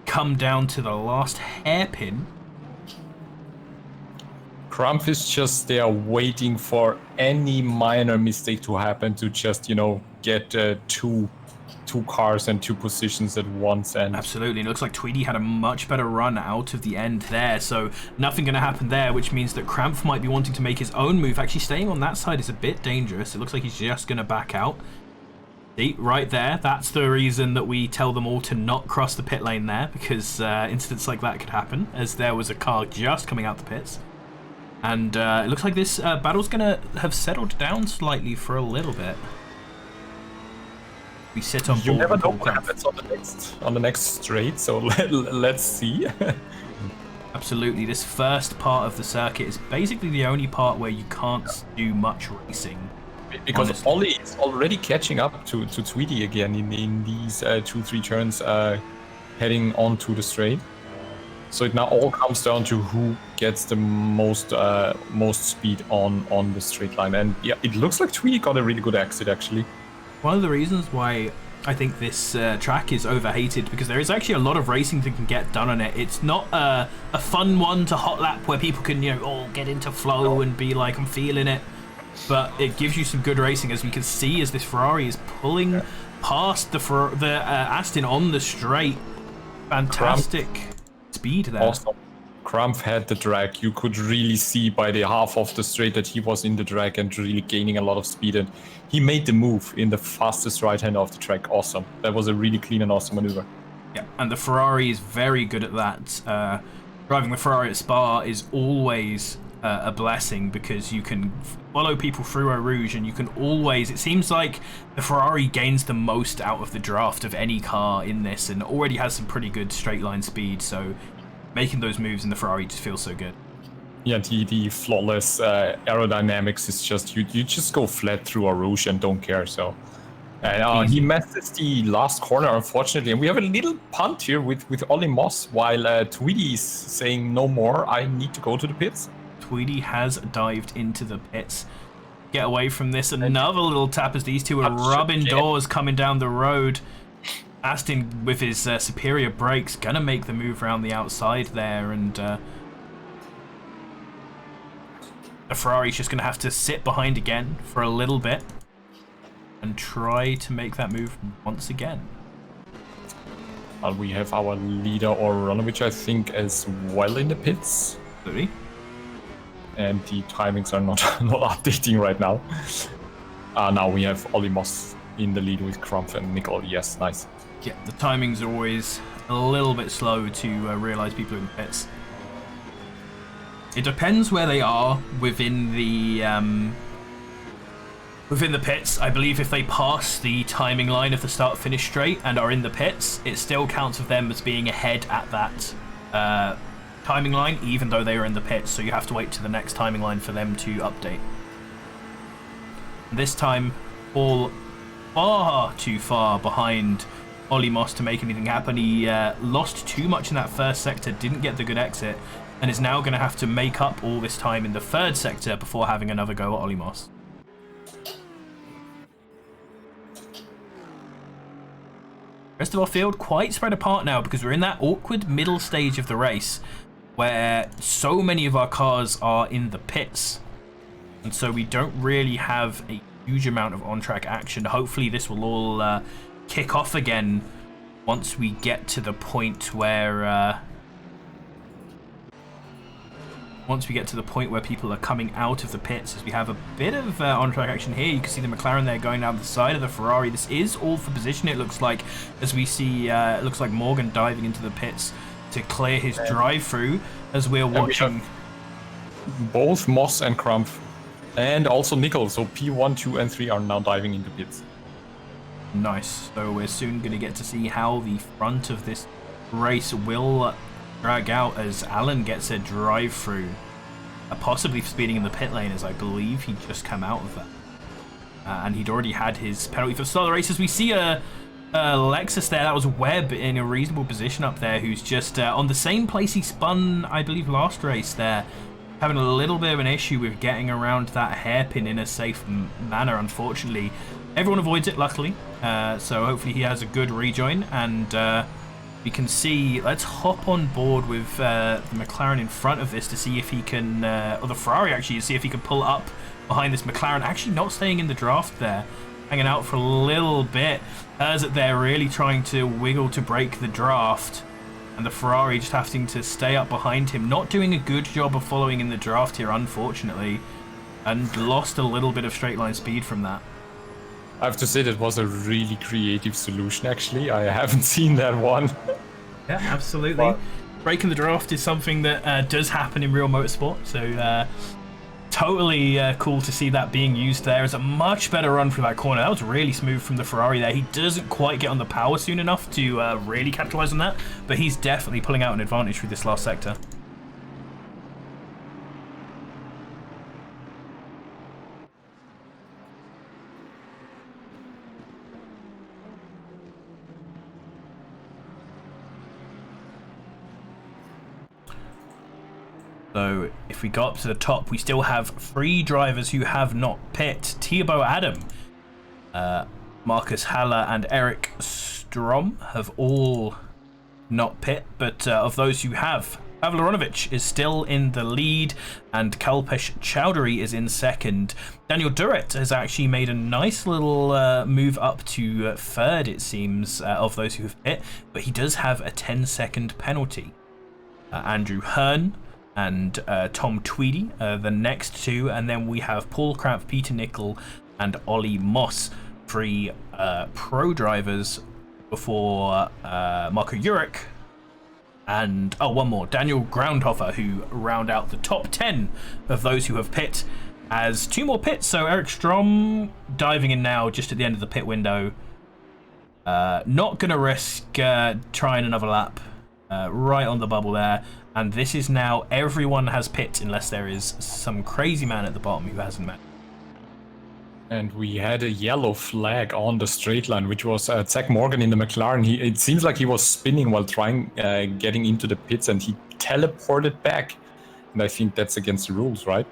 come down to the last hairpin. Krampf is just there waiting for any minor mistake to happen to just, you know, get two cars and 2 positions at once. And absolutely, it looks like Tweedy had a much better run out of the end there, so nothing going to happen there, which means that Krampf might be wanting to make his own move. Actually, staying on that side is a bit dangerous. It looks like he's just going to back out. See, right there, that's the reason that we tell them all to not cross the pit lane there, because incidents like that could happen, as there was a car just coming out the pits. And it looks like this battle's going to have settled down slightly for a little bit. We sit on. You never know what happens on the next straight, so let's see. Absolutely, this first part of the circuit is basically the only part where you can't do much racing. Because honestly. Ollie is already catching up to Tweedy again in these 2-3 turns heading onto the straight. So it now all comes down to who gets the most speed on the straight line. And yeah, it looks like Tweedy got a really good exit actually. One of the reasons why I think this track is overhated, because there is actually a lot of racing that can get done on it. It's not a fun one to hot lap where people can, you know, all get into flow and be like, I'm feeling it. But it gives you some good racing, as we can see as this Ferrari is pulling past the Aston on the straight. Fantastic speed there. Also, Crumph had the drag, you could really see by the half of the straight that he was in the drag and really gaining a lot of speed. And he made the move in the fastest right-hander of the track. Awesome. That was a really clean and awesome maneuver. Yeah, and the Ferrari is very good at that. Driving the Ferrari at Spa is always a blessing because you can follow people through Eau Rouge and you can always... It seems like the Ferrari gains the most out of the draft of any car in this and already has some pretty good straight line speed, so making those moves in the Ferrari just feels so good. Yeah, the flawless aerodynamics is just... You just go flat through Eau Rouge and don't care, so... he misses the last corner, unfortunately, and we have a little punt here with Ollie Moss, while Tweedy is saying no more, I need to go to the pits. Tweedy has dived into the pits. Get away from this. Another little tap as these two are rubbing doors coming down the road. Aston, with his superior brakes, gonna make the move around the outside there, and the Ferrari's just gonna have to sit behind again for a little bit and try to make that move once again. Well, we have our leader Oronovic, I think, as well in the pits. Absolutely. And the timings are not updating right now. Now we have Ollie Moss in the lead with Crumph and Nickel. Yes, nice. Yeah, the timings are always a little bit slow to realise people are in the pits. It depends where they are within the pits. I believe if they pass the timing line of the start-finish straight and are in the pits, it still counts of them as being ahead at that timing line, even though they are in the pits, so you have to wait to the next timing line for them to update. This time, all far too far behind Ollie Moss to make anything happen. He lost too much in that first sector, didn't get the good exit, and is now going to have to make up all this time in the third sector before having another go at Ollie Moss. Rest of our field quite spread apart now because we're in that awkward middle stage of the race where so many of our cars are in the pits, and so we don't really have a huge amount of on-track action. Hopefully this will all kick off again once we get to the point where people are coming out of the pits, as we have a bit of on-track action here. You can see the McLaren there going down the side of the Ferrari. This is all for position, it looks like, as we see it looks like Morgan diving into the pits to clear his drive-through as we're watching. Both Moss and Crumph and also Nickel, so P1, 2 and 3 are now diving into pits. Nice. So we're soon going to get to see how the front of this race will drag out as Alan gets a drive-through, possibly speeding in the pit lane, as I believe he'd just come out of that. And he'd already had his penalty for the start of the race. As we see a Lexus there, that was Webb in a reasonable position up there, who's just on the same place he spun, I believe, last race there, having a little bit of an issue with getting around that hairpin in a safe manner, unfortunately. Everyone avoids it, luckily, so hopefully he has a good rejoin, and we can see, let's hop on board with the McLaren in front of this to see if he can, or the Ferrari actually, to see if he can pull up behind this McLaren, actually not staying in the draft there, hanging out for a little bit, as they're really trying to wiggle to break the draft, and the Ferrari just having to stay up behind him, not doing a good job of following in the draft here, unfortunately, and lost a little bit of straight line speed from that. I have to say that was a really creative solution, actually. I haven't seen that one. Yeah, absolutely. But breaking the draft is something that does happen in real motorsport, so totally cool to see that being used there. It's a much better run through that corner. That was really smooth from the Ferrari there. He doesn't quite get on the power soon enough to really capitalize on that, but he's definitely pulling out an advantage through this last sector. So if we go up to the top, we still have 3 drivers who have not pit. Thibaut Adam, Marcus Haller and Eric Strom have all not pit, but of those who have, Pavel Oronovic is still in the lead and Kalpesh Chowdhury is in second. Daniel Duret has actually made a nice little move up to third, it seems, of those who have pit, but he does have a 10-second penalty. Andrew Hearn and Tom Tweedy, the next two, and then we have Paul Cramp, Peter Nickel, and Ollie Moss, 3 pro drivers before Marco Jurek. And one more, Daniel Groundhofer, who round out the top 10 of those who have pit as 2 more pits. So Eric Strom diving in now just at the end of the pit window. Not going to risk trying another lap right on the bubble there. And this is now everyone has pit unless there is some crazy man at the bottom who hasn't met. And we had a yellow flag on the straight line, which was Zach Morgan in the McLaren. It seems like he was spinning while trying getting into the pits, and he teleported back. And I think that's against the rules, right?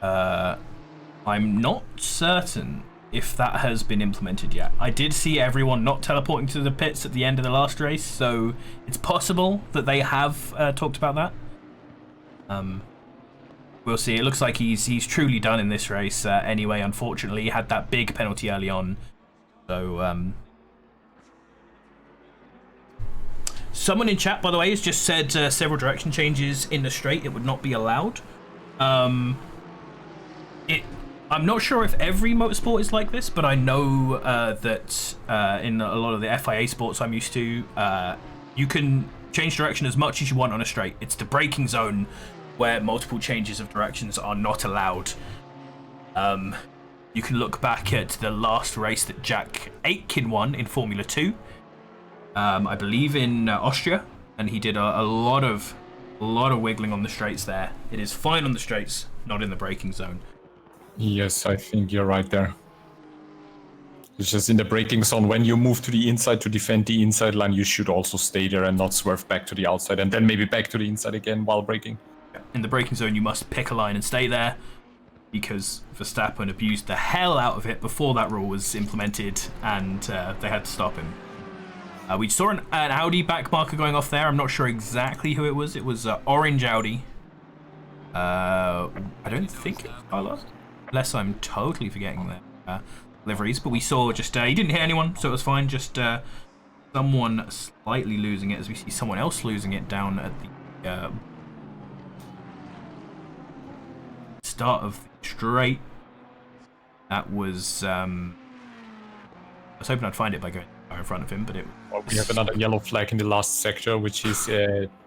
I'm not certain if that has been implemented yet. I did see everyone not teleporting to the pits at the end of the last race, so it's possible that they have talked about that. We'll see. It looks like he's truly done in this race anyway. Unfortunately, he had that big penalty early on. So, someone in chat, by the way, has just said several direction changes in the straight. It would not be allowed. I'm not sure if every motorsport is like this, but I know that in a lot of the FIA sports I'm used to, you can change direction as much as you want on a straight. It's the braking zone where multiple changes of directions are not allowed. You can look back at the last race that Jack Aitken won in Formula 2, I believe in Austria, and he did a lot of wiggling on the straights there. It is fine on the straights, not in the braking zone. Yes, I think you're right there. It's just in the braking zone, when you move to the inside to defend the inside line, you should also stay there and not swerve back to the outside and then maybe back to the inside again while braking. In the braking zone, you must pick a line and stay there, because Verstappen abused the hell out of it before that rule was implemented, and they had to stop him. We saw an Audi back marker going off there. I'm not sure exactly who it was. It was orange Audi. I don't think it was Carlos, unless I'm totally forgetting their liveries. But we saw just he didn't hit anyone, so it was fine. Just someone slightly losing it, as we see someone else losing it down at the start of the straight. That was I was hoping I'd find it by going in front of him, but it was... We have another yellow flag in the last sector, which is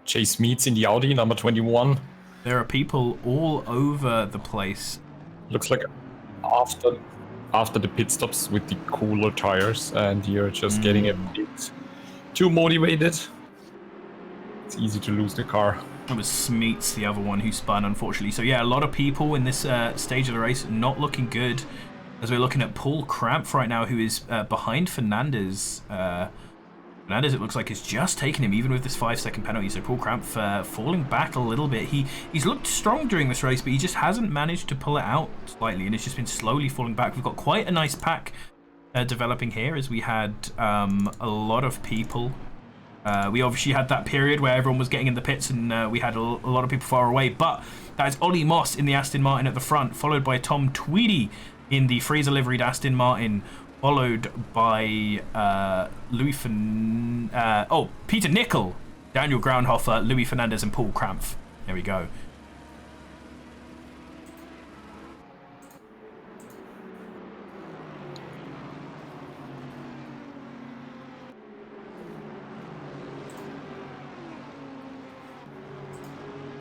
Chase Meets in the Audi, number 21. There are people all over the place. Looks like after the pit stops with the cooler tires, and you're just getting a bit too motivated. It's easy to lose the car. It was Smeets, the other one who spun, unfortunately. So yeah, a lot of people in this stage of the race not looking good. As we're looking at Paul Cramp right now, who is behind Fernandez. Fernandez, it looks like, is just taking him, even with this 5-second penalty. So Paul Cramp falling back a little bit. He's looked strong during this race, but he just hasn't managed to pull it out slightly, and it's just been slowly falling back. We've got quite a nice pack developing here, as we had a lot of people. We obviously had that period where everyone was getting in the pits, and we had a lot of people far away. But that is Ollie Moss in the Aston Martin at the front, followed by Tom Tweedy in the Freezer liveried Aston Martin, followed by Peter Nickel, Daniel Groundhofer, Louis Fernandez, and Paul Cramp. There we go.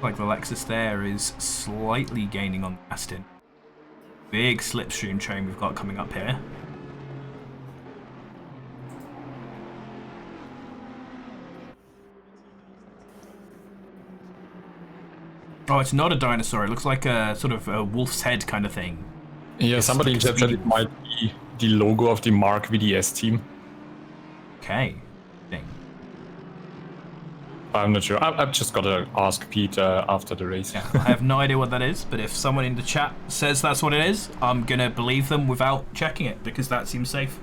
Like the Lexus there is slightly gaining on the Aston. Big slipstream train we've got coming up here. Oh, it's not a dinosaur. It looks like a sort of a wolf's head kind of thing. Yeah, somebody like said it might be the logo of the Mark VDS team. Okay. I'm not sure. I've just got to ask Pete after the race. Yeah, I have no idea what that is, but if someone in the chat says that's what it is, I'm going to believe them without checking it, because that seems safe.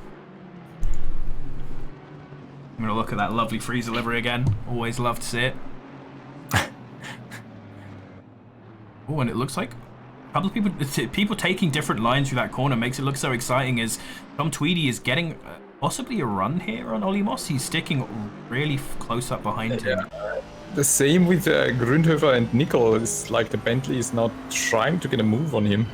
I'm going to look at that lovely Freezer livery again. Always love to see it. Oh, and it looks like a couple of people taking different lines through that corner makes it look so exciting, as Tom Tweedy is getting possibly a run here on Ollie Moss. He's sticking really close up behind him. The same with Grünhofer and Nickel. It's like the Bentley is now trying to get a move on him.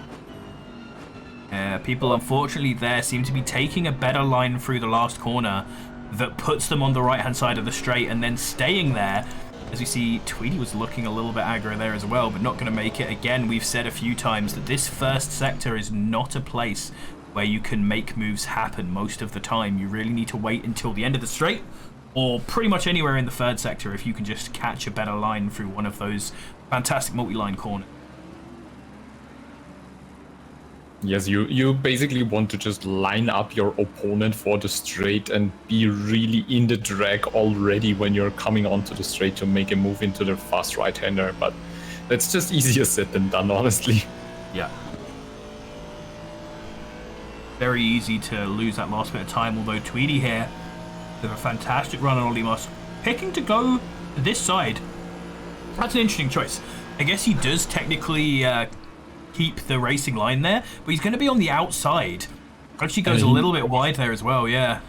People, unfortunately, there seem to be taking a better line through the last corner that puts them on the right-hand side of the straight and then staying there. As we see, Tweedy was looking a little bit aggro there as well, but not going to make it. Again, we've said a few times that this first sector is not a place where you can make moves happen most of the time. You really need to wait until the end of the straight, or pretty much anywhere in the third sector if you can just catch a better line through one of those fantastic multi-line corners. Yes, you basically want to just line up your opponent for the straight and be really in the drag already when you're coming onto the straight to make a move into the fast right-hander, but that's just easier said than done, honestly. Yeah. Very easy to lose that last bit of time, although Tweedy here with a fantastic run on Ollie Moss, picking to go this side. That's an interesting choice. I guess he does technically keep the racing line there, but he's going to be on the outside. Actually goes a little bit wide there as well, yeah.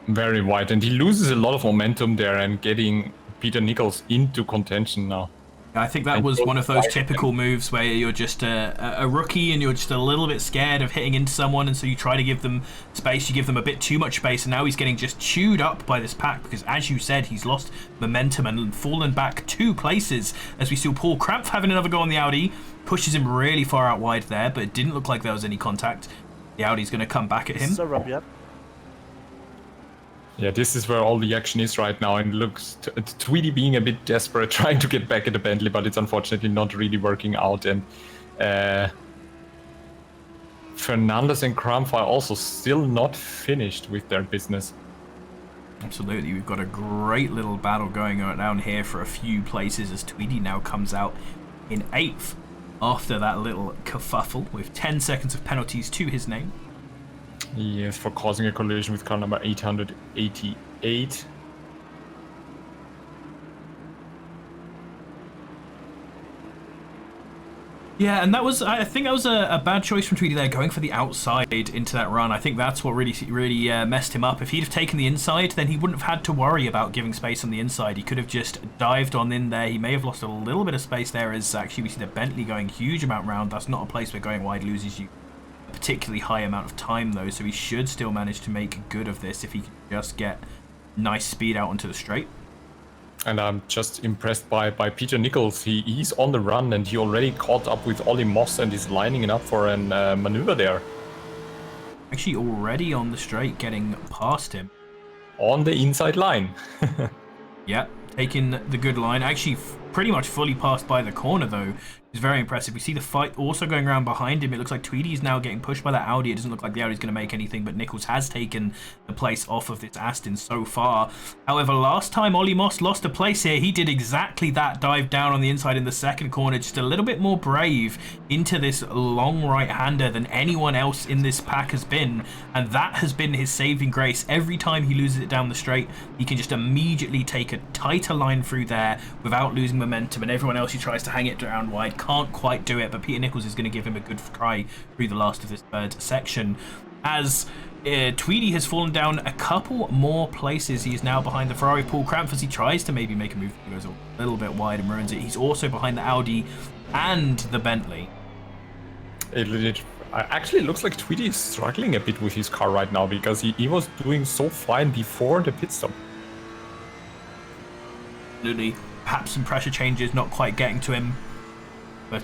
Very wide, and he loses a lot of momentum there and getting Peter Nichols into contention now. I think that was one of those typical moves where you're just a rookie and you're just a little bit scared of hitting into someone, and so you try to give them space, you give them a bit too much space, and now he's getting just chewed up by this pack because, as you said, he's lost momentum and fallen back 2 places. As we see Paul Krampf having another go on the Audi, pushes him really far out wide there, but it didn't look like there was any contact. The Audi's going to come back at him. Yeah, this is where all the action is right now, and looks Tweedy being a bit desperate, trying to get back at the Bentley, but it's unfortunately not really working out. And Fernandez and Krampf are also still not finished with their business. Absolutely, we've got a great little battle going on down here for a few places as Tweedy now comes out in 8th after that little kerfuffle with 10 seconds of penalties to his name. Yes, for causing a collision with car number 888. Yeah, and I think that was a bad choice from Tweedy there, going for the outside into that run. I think that's what really messed him up. If he'd have taken the inside, then he wouldn't have had to worry about giving space on the inside. He could have just dived on in there. He may have lost a little bit of space there, as actually we see the Bentley going huge amount round. That's not a place where going wide loses you a particularly high amount of time, though, so he should still manage to make good of this if he can just get nice speed out onto the straight. And I'm just impressed by Peter Nichols. He's on the run, and he already caught up with Ollie Moss and is lining it up for an maneuver there. Actually already on the straight, getting past him. On the inside line. Yeah, taking the good line. Actually pretty much fully passed by the corner, though. It's very impressive. We see the fight also going around behind him. It looks like Tweedy's now getting pushed by that Audi. It doesn't look like the Audi's going to make anything, but Nichols has taken the place off of this Aston so far. However, last time Ollie Moss lost a place here, he did exactly that, dive down on the inside in the second corner, just a little bit more brave into this long right-hander than anyone else in this pack has been, and that has been his saving grace. Every time he loses it down the straight, he can just immediately take a tighter line through there without losing momentum, and everyone else who tries to hang it down wide can't quite do it, but Peter Nichols is going to give him a good try through the last of this third section. As Tweedy has fallen down a couple more places, he is now behind the Ferrari. Paul Krampf, as he tries to maybe make a move, he goes a little bit wide and ruins it. He's also behind the Audi and the Bentley. It actually looks like Tweedy is struggling a bit with his car right now, because he was doing so fine before the pit stop. Absolutely. Perhaps some pressure changes not quite getting to him, but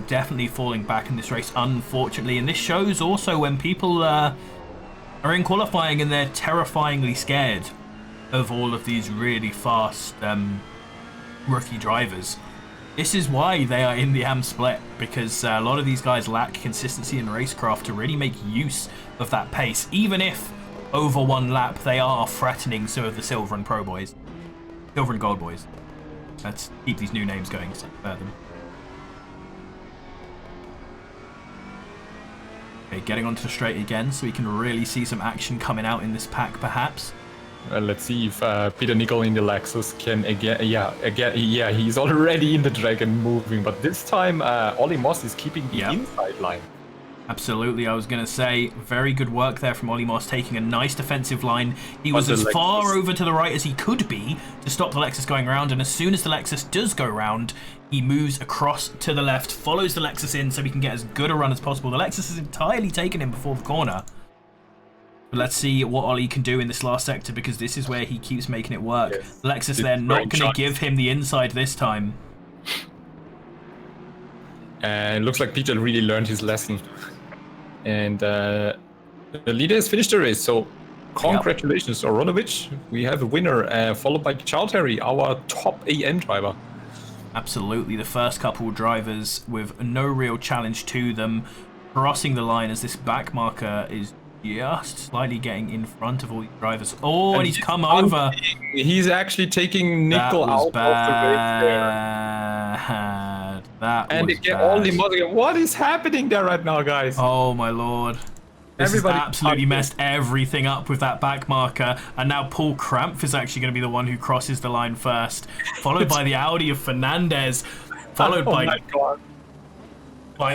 definitely falling back in this race, unfortunately. And this shows also when people are in qualifying and they're terrifyingly scared of all of these really fast rookie drivers. This is why they are in the AM split, because a lot of these guys lack consistency in racecraft to really make use of that pace, even if over one lap they are threatening some of the silver and pro boys. Silver and gold boys. Let's keep these new names going further. Okay, getting onto the straight again, so we can really see some action coming out in this pack, perhaps. Let's see if Peter Nickel in the Lexus can again. Yeah, he's already in the drag and moving, but this time Ollie Moss is keeping the inside line. Absolutely, I was going to say, very good work there from Ollie Moss, taking a nice defensive line. He was as far over to the right as he could be to stop the Lexus going around, and as soon as the Lexus does go round, he moves across to the left, follows the Lexus in so he can get as good a run as possible. The Lexus has entirely taken him before the corner. But let's see what Ollie can do in this last sector, because this is where he keeps making it work. Yes. The Lexus, they're not going to give him the inside this time. And it looks like Peter really learned his lesson. And the leader has finished the race, so congratulations, Oronovic. We have a winner, followed by Chowdhury, our top AM driver. Absolutely, the first couple drivers with no real challenge to them, crossing the line as this back marker is just slightly getting in front of all these drivers. Oh, and he's come over. He's actually taking Nickel out of the race there. That and was bad. All the what is happening there right now, guys? Oh my lord. Everybody absolutely messed everything up with that back marker, and now Paul Krampf is actually going to be the one who crosses the line first, followed by the Audi of Fernandez, followed by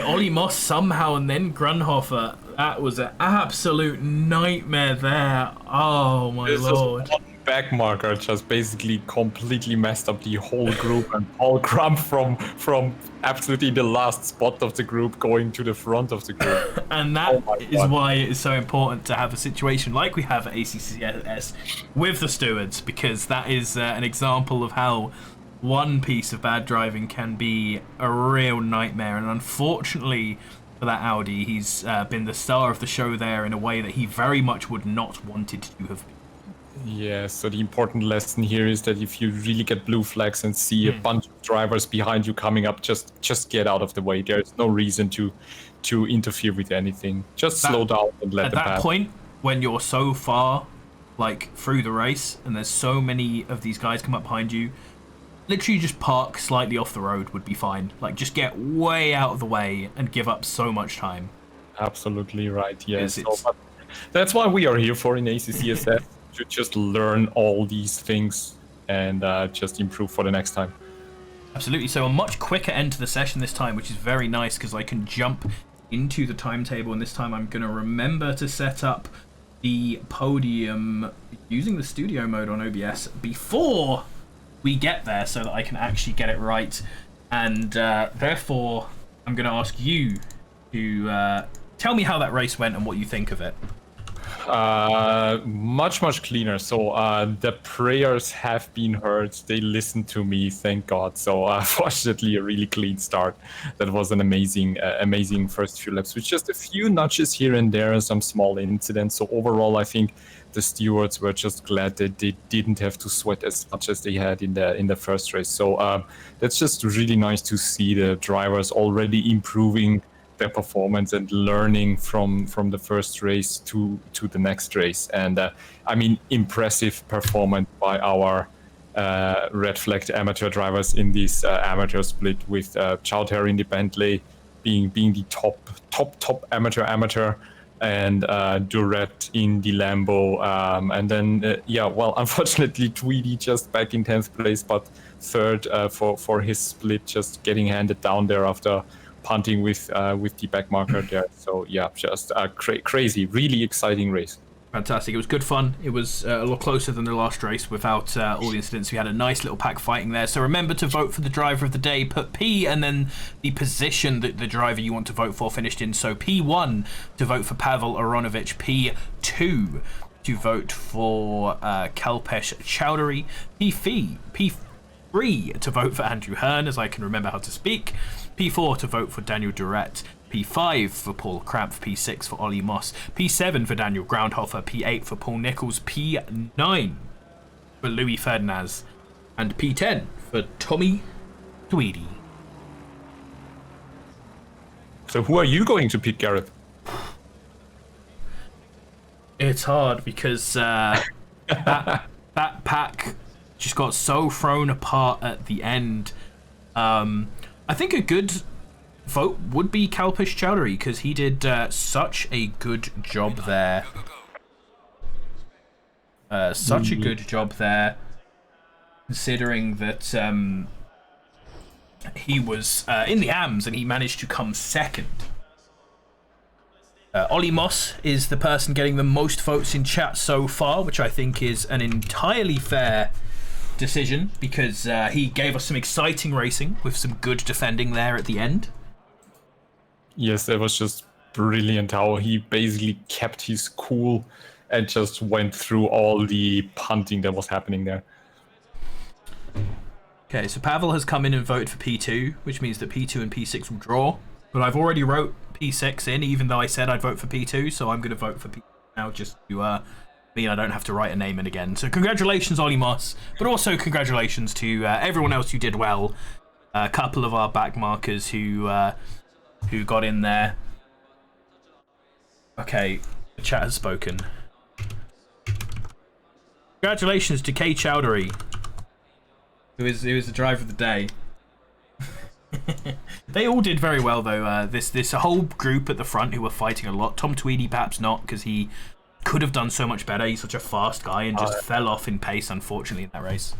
Ollie Moss somehow, and then Grunhofer. That was an absolute nightmare there. Oh my lord. Back marker just basically completely messed up the whole group, and Paul Crump from absolutely the last spot of the group going to the front of the group. And that is why it is so important to have a situation like we have at ACCSS with the stewards, because that is an example of how one piece of bad driving can be a real nightmare. And unfortunately for that Audi, he's been the star of the show there in a way that he very much would not wanted to have been. Yeah, so the important lesson here is that if you really get blue flags and see a bunch of drivers behind you coming up, just get out of the way. There's no reason to interfere with anything. Just slow down and let them pass. At that point, when you're so far like through the race and there's so many of these guys come up behind you, literally just park slightly off the road would be fine. Like, just get way out of the way and give up so much time. Absolutely right, yes. So, that's why we are here for in ACCSS. To just learn all these things and just improve for the next time. Absolutely. So a much quicker end to the session this time, which is very nice because I can jump into the timetable, and this time I'm going to remember to set up the podium using the studio mode on OBS before we get there so that I can actually get it right. And therefore, I'm going to ask you to tell me how that race went and what you think of it. Much cleaner. So the prayers have been heard. They listened to me, thank God. So fortunately, a really clean start. That was an amazing first few laps with just a few notches here and there, some small incidents. So overall, I think the stewards were just glad that they didn't have to sweat as much as they had in the first race. So that's just really nice to see the drivers already improving their performance and learning from the first race to the next race. And I mean, impressive performance by our red flagged amateur drivers in this amateur split, with Chowdhury in the Bentley being the top amateur, and Duret in the Lambo, and then unfortunately Tweedy just back in 10th place, but third for his split, just getting handed down there after punting with the back marker there. So yeah, just a crazy, really exciting race. Fantastic. It was good fun. It was a lot closer than the last race without all the incidents. We had a nice little pack fighting there. So remember to vote for the driver of the day. Put P and then the position that the driver you want to vote for finished in. So P1 to vote for Pavel Oronovic. P2 to vote for Kalpesh Chowdhury. P3 to vote for Andrew Hearn, as I can remember how to speak. P4 to vote for Daniel Duret. P5 for Paul Krampf. P6 for Ollie Moss. P7 for Daniel Groundhofer. P8 for Paul Nichols. P9 for Louis Ferdinand. And P10 for Tommy Tweedy. So who are you going to pick, Gareth? It's hard because that pack just got so thrown apart at the end. I think a good vote would be Kalpesh Chowdhury, because he did such a good job there. Such a good job there, considering that he was in the AMs and he managed to come second. Ollie Moss is the person getting the most votes in chat so far, which I think is an entirely fair decision because he gave us some exciting racing with some good defending there at the end. Yes, that was just brilliant how he basically kept his cool and just went through all the punting that was happening there. Okay, so Pavel has come in and voted for P2, which means that P2 and P6 will draw. But I've already wrote P6 in, even though I said I'd vote for P2, so I'm going to vote for P2 now just to mean I don't have to write a name in again. So congratulations, Ollie Moss, but also congratulations to everyone else who did well. A couple of our back markers who got in there. Okay, the chat has spoken. Congratulations to Kay Chowdhury, who is the driver of the day. They all did very well though. This whole group at the front who were fighting a lot. Tom Tweedy perhaps not, because he could have done so much better. He's such a fast guy and just fell off in pace, unfortunately, in that race.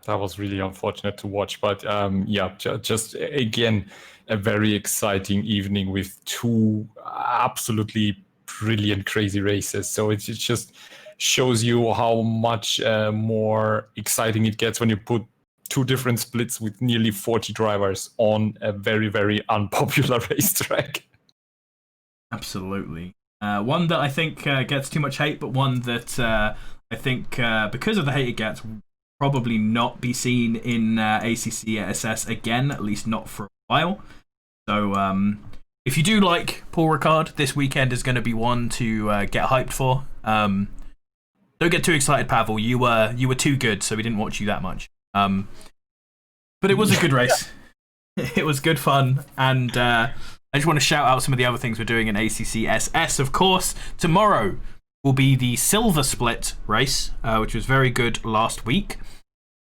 That was really unfortunate to watch, but yeah, just again a very exciting evening with two absolutely brilliant, crazy races. So it just shows you how much more exciting it gets when you put two different splits with nearly 40 drivers on a very, very unpopular racetrack. Absolutely. One that I think gets too much hate, but one that I think because of the hate it gets, will probably not be seen in ACCSS again, at least not for a while. So if you do like Paul Ricard, this weekend is going to be one to get hyped for. Don't get too excited, Pavel. You were too good, so we didn't watch you that much. But it was a good race. It was good fun, and I just want to shout out some of the other things we're doing in ACCSS. Of course, tomorrow will be the silver split race, which was very good last week,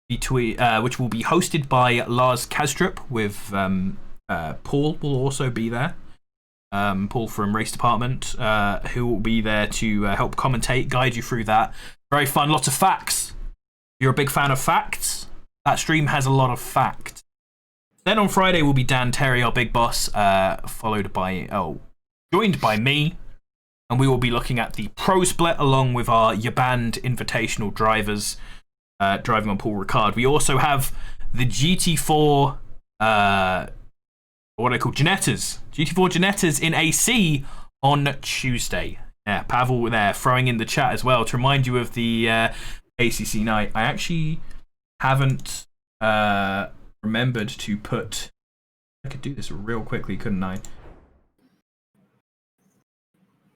which will be hosted by Lars Kastrup with Paul will also be there. Paul from Race Department, who will be there to help commentate, guide you through that. Very fun, lots of facts. If you're a big fan of facts, that stream has a lot of fact. Then on Friday will be Dan Terry, our big boss, joined by me, and we will be looking at the pro split along with our Yaband Invitational drivers driving on Paul Ricard. We also have the GT4, what I call Genettas, GT4 Genettas in AC on Tuesday. Yeah, Pavel there throwing in the chat as well to remind you of the ACC night. I actually haven't remembered to put. I could do this real quickly, couldn't I?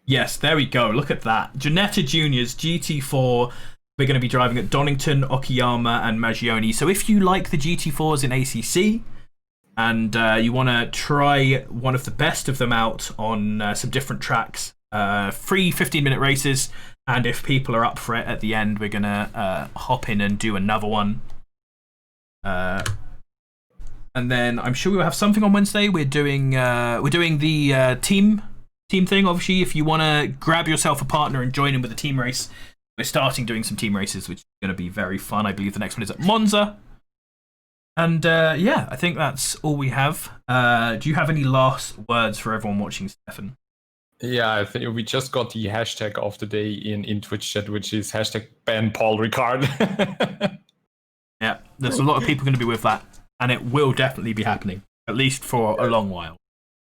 Yes, there we go. Look at that. Ginetta Juniors GT4. We're going to be driving at Donington, Okayama, and Maggioni. So if you like the GT4s in ACC and you want to try one of the best of them out on some different tracks, free 15-minute races, and if people are up for it at the end, we're going to hop in and do another one. And then I'm sure we'll have something on Wednesday. We're doing the team thing. Obviously, if you want to grab yourself a partner and join in with a team race, we're starting doing some team races, which is going to be very fun. I believe the next one is at Monza. And yeah, I think that's all we have. Do you have any last words for everyone watching, Stefan? Yeah, I think we just got the hashtag of the day in Twitch chat, which is hashtag ban Paul Ricard. Yeah, there's a lot of people going to be with that, and it will definitely be happening, at least for a long while.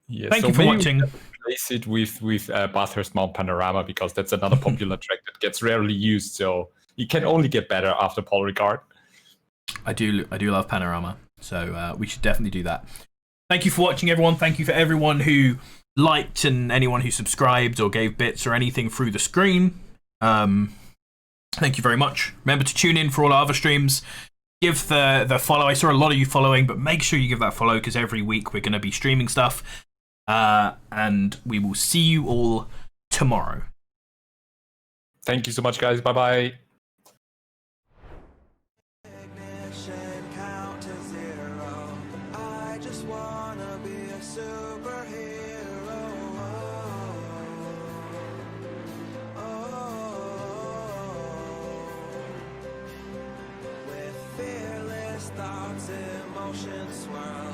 Yeah, Thank you for watching. Replace it with Bathurst Mount Panorama, because that's another popular track that gets rarely used, so it can only get better after Paul Ricard. I do love Panorama, so we should definitely do that. Thank you for watching, everyone. Thank you for everyone who liked and anyone who subscribed or gave bits or anything through the screen. Thank you very much. Remember to tune in for all our other streams. Give the follow. I saw a lot of you following, but make sure you give that follow, because every week we're going to be streaming stuff. And we will see you all tomorrow. Thank you so much, guys. Bye-bye. Thoughts, emotions swirl.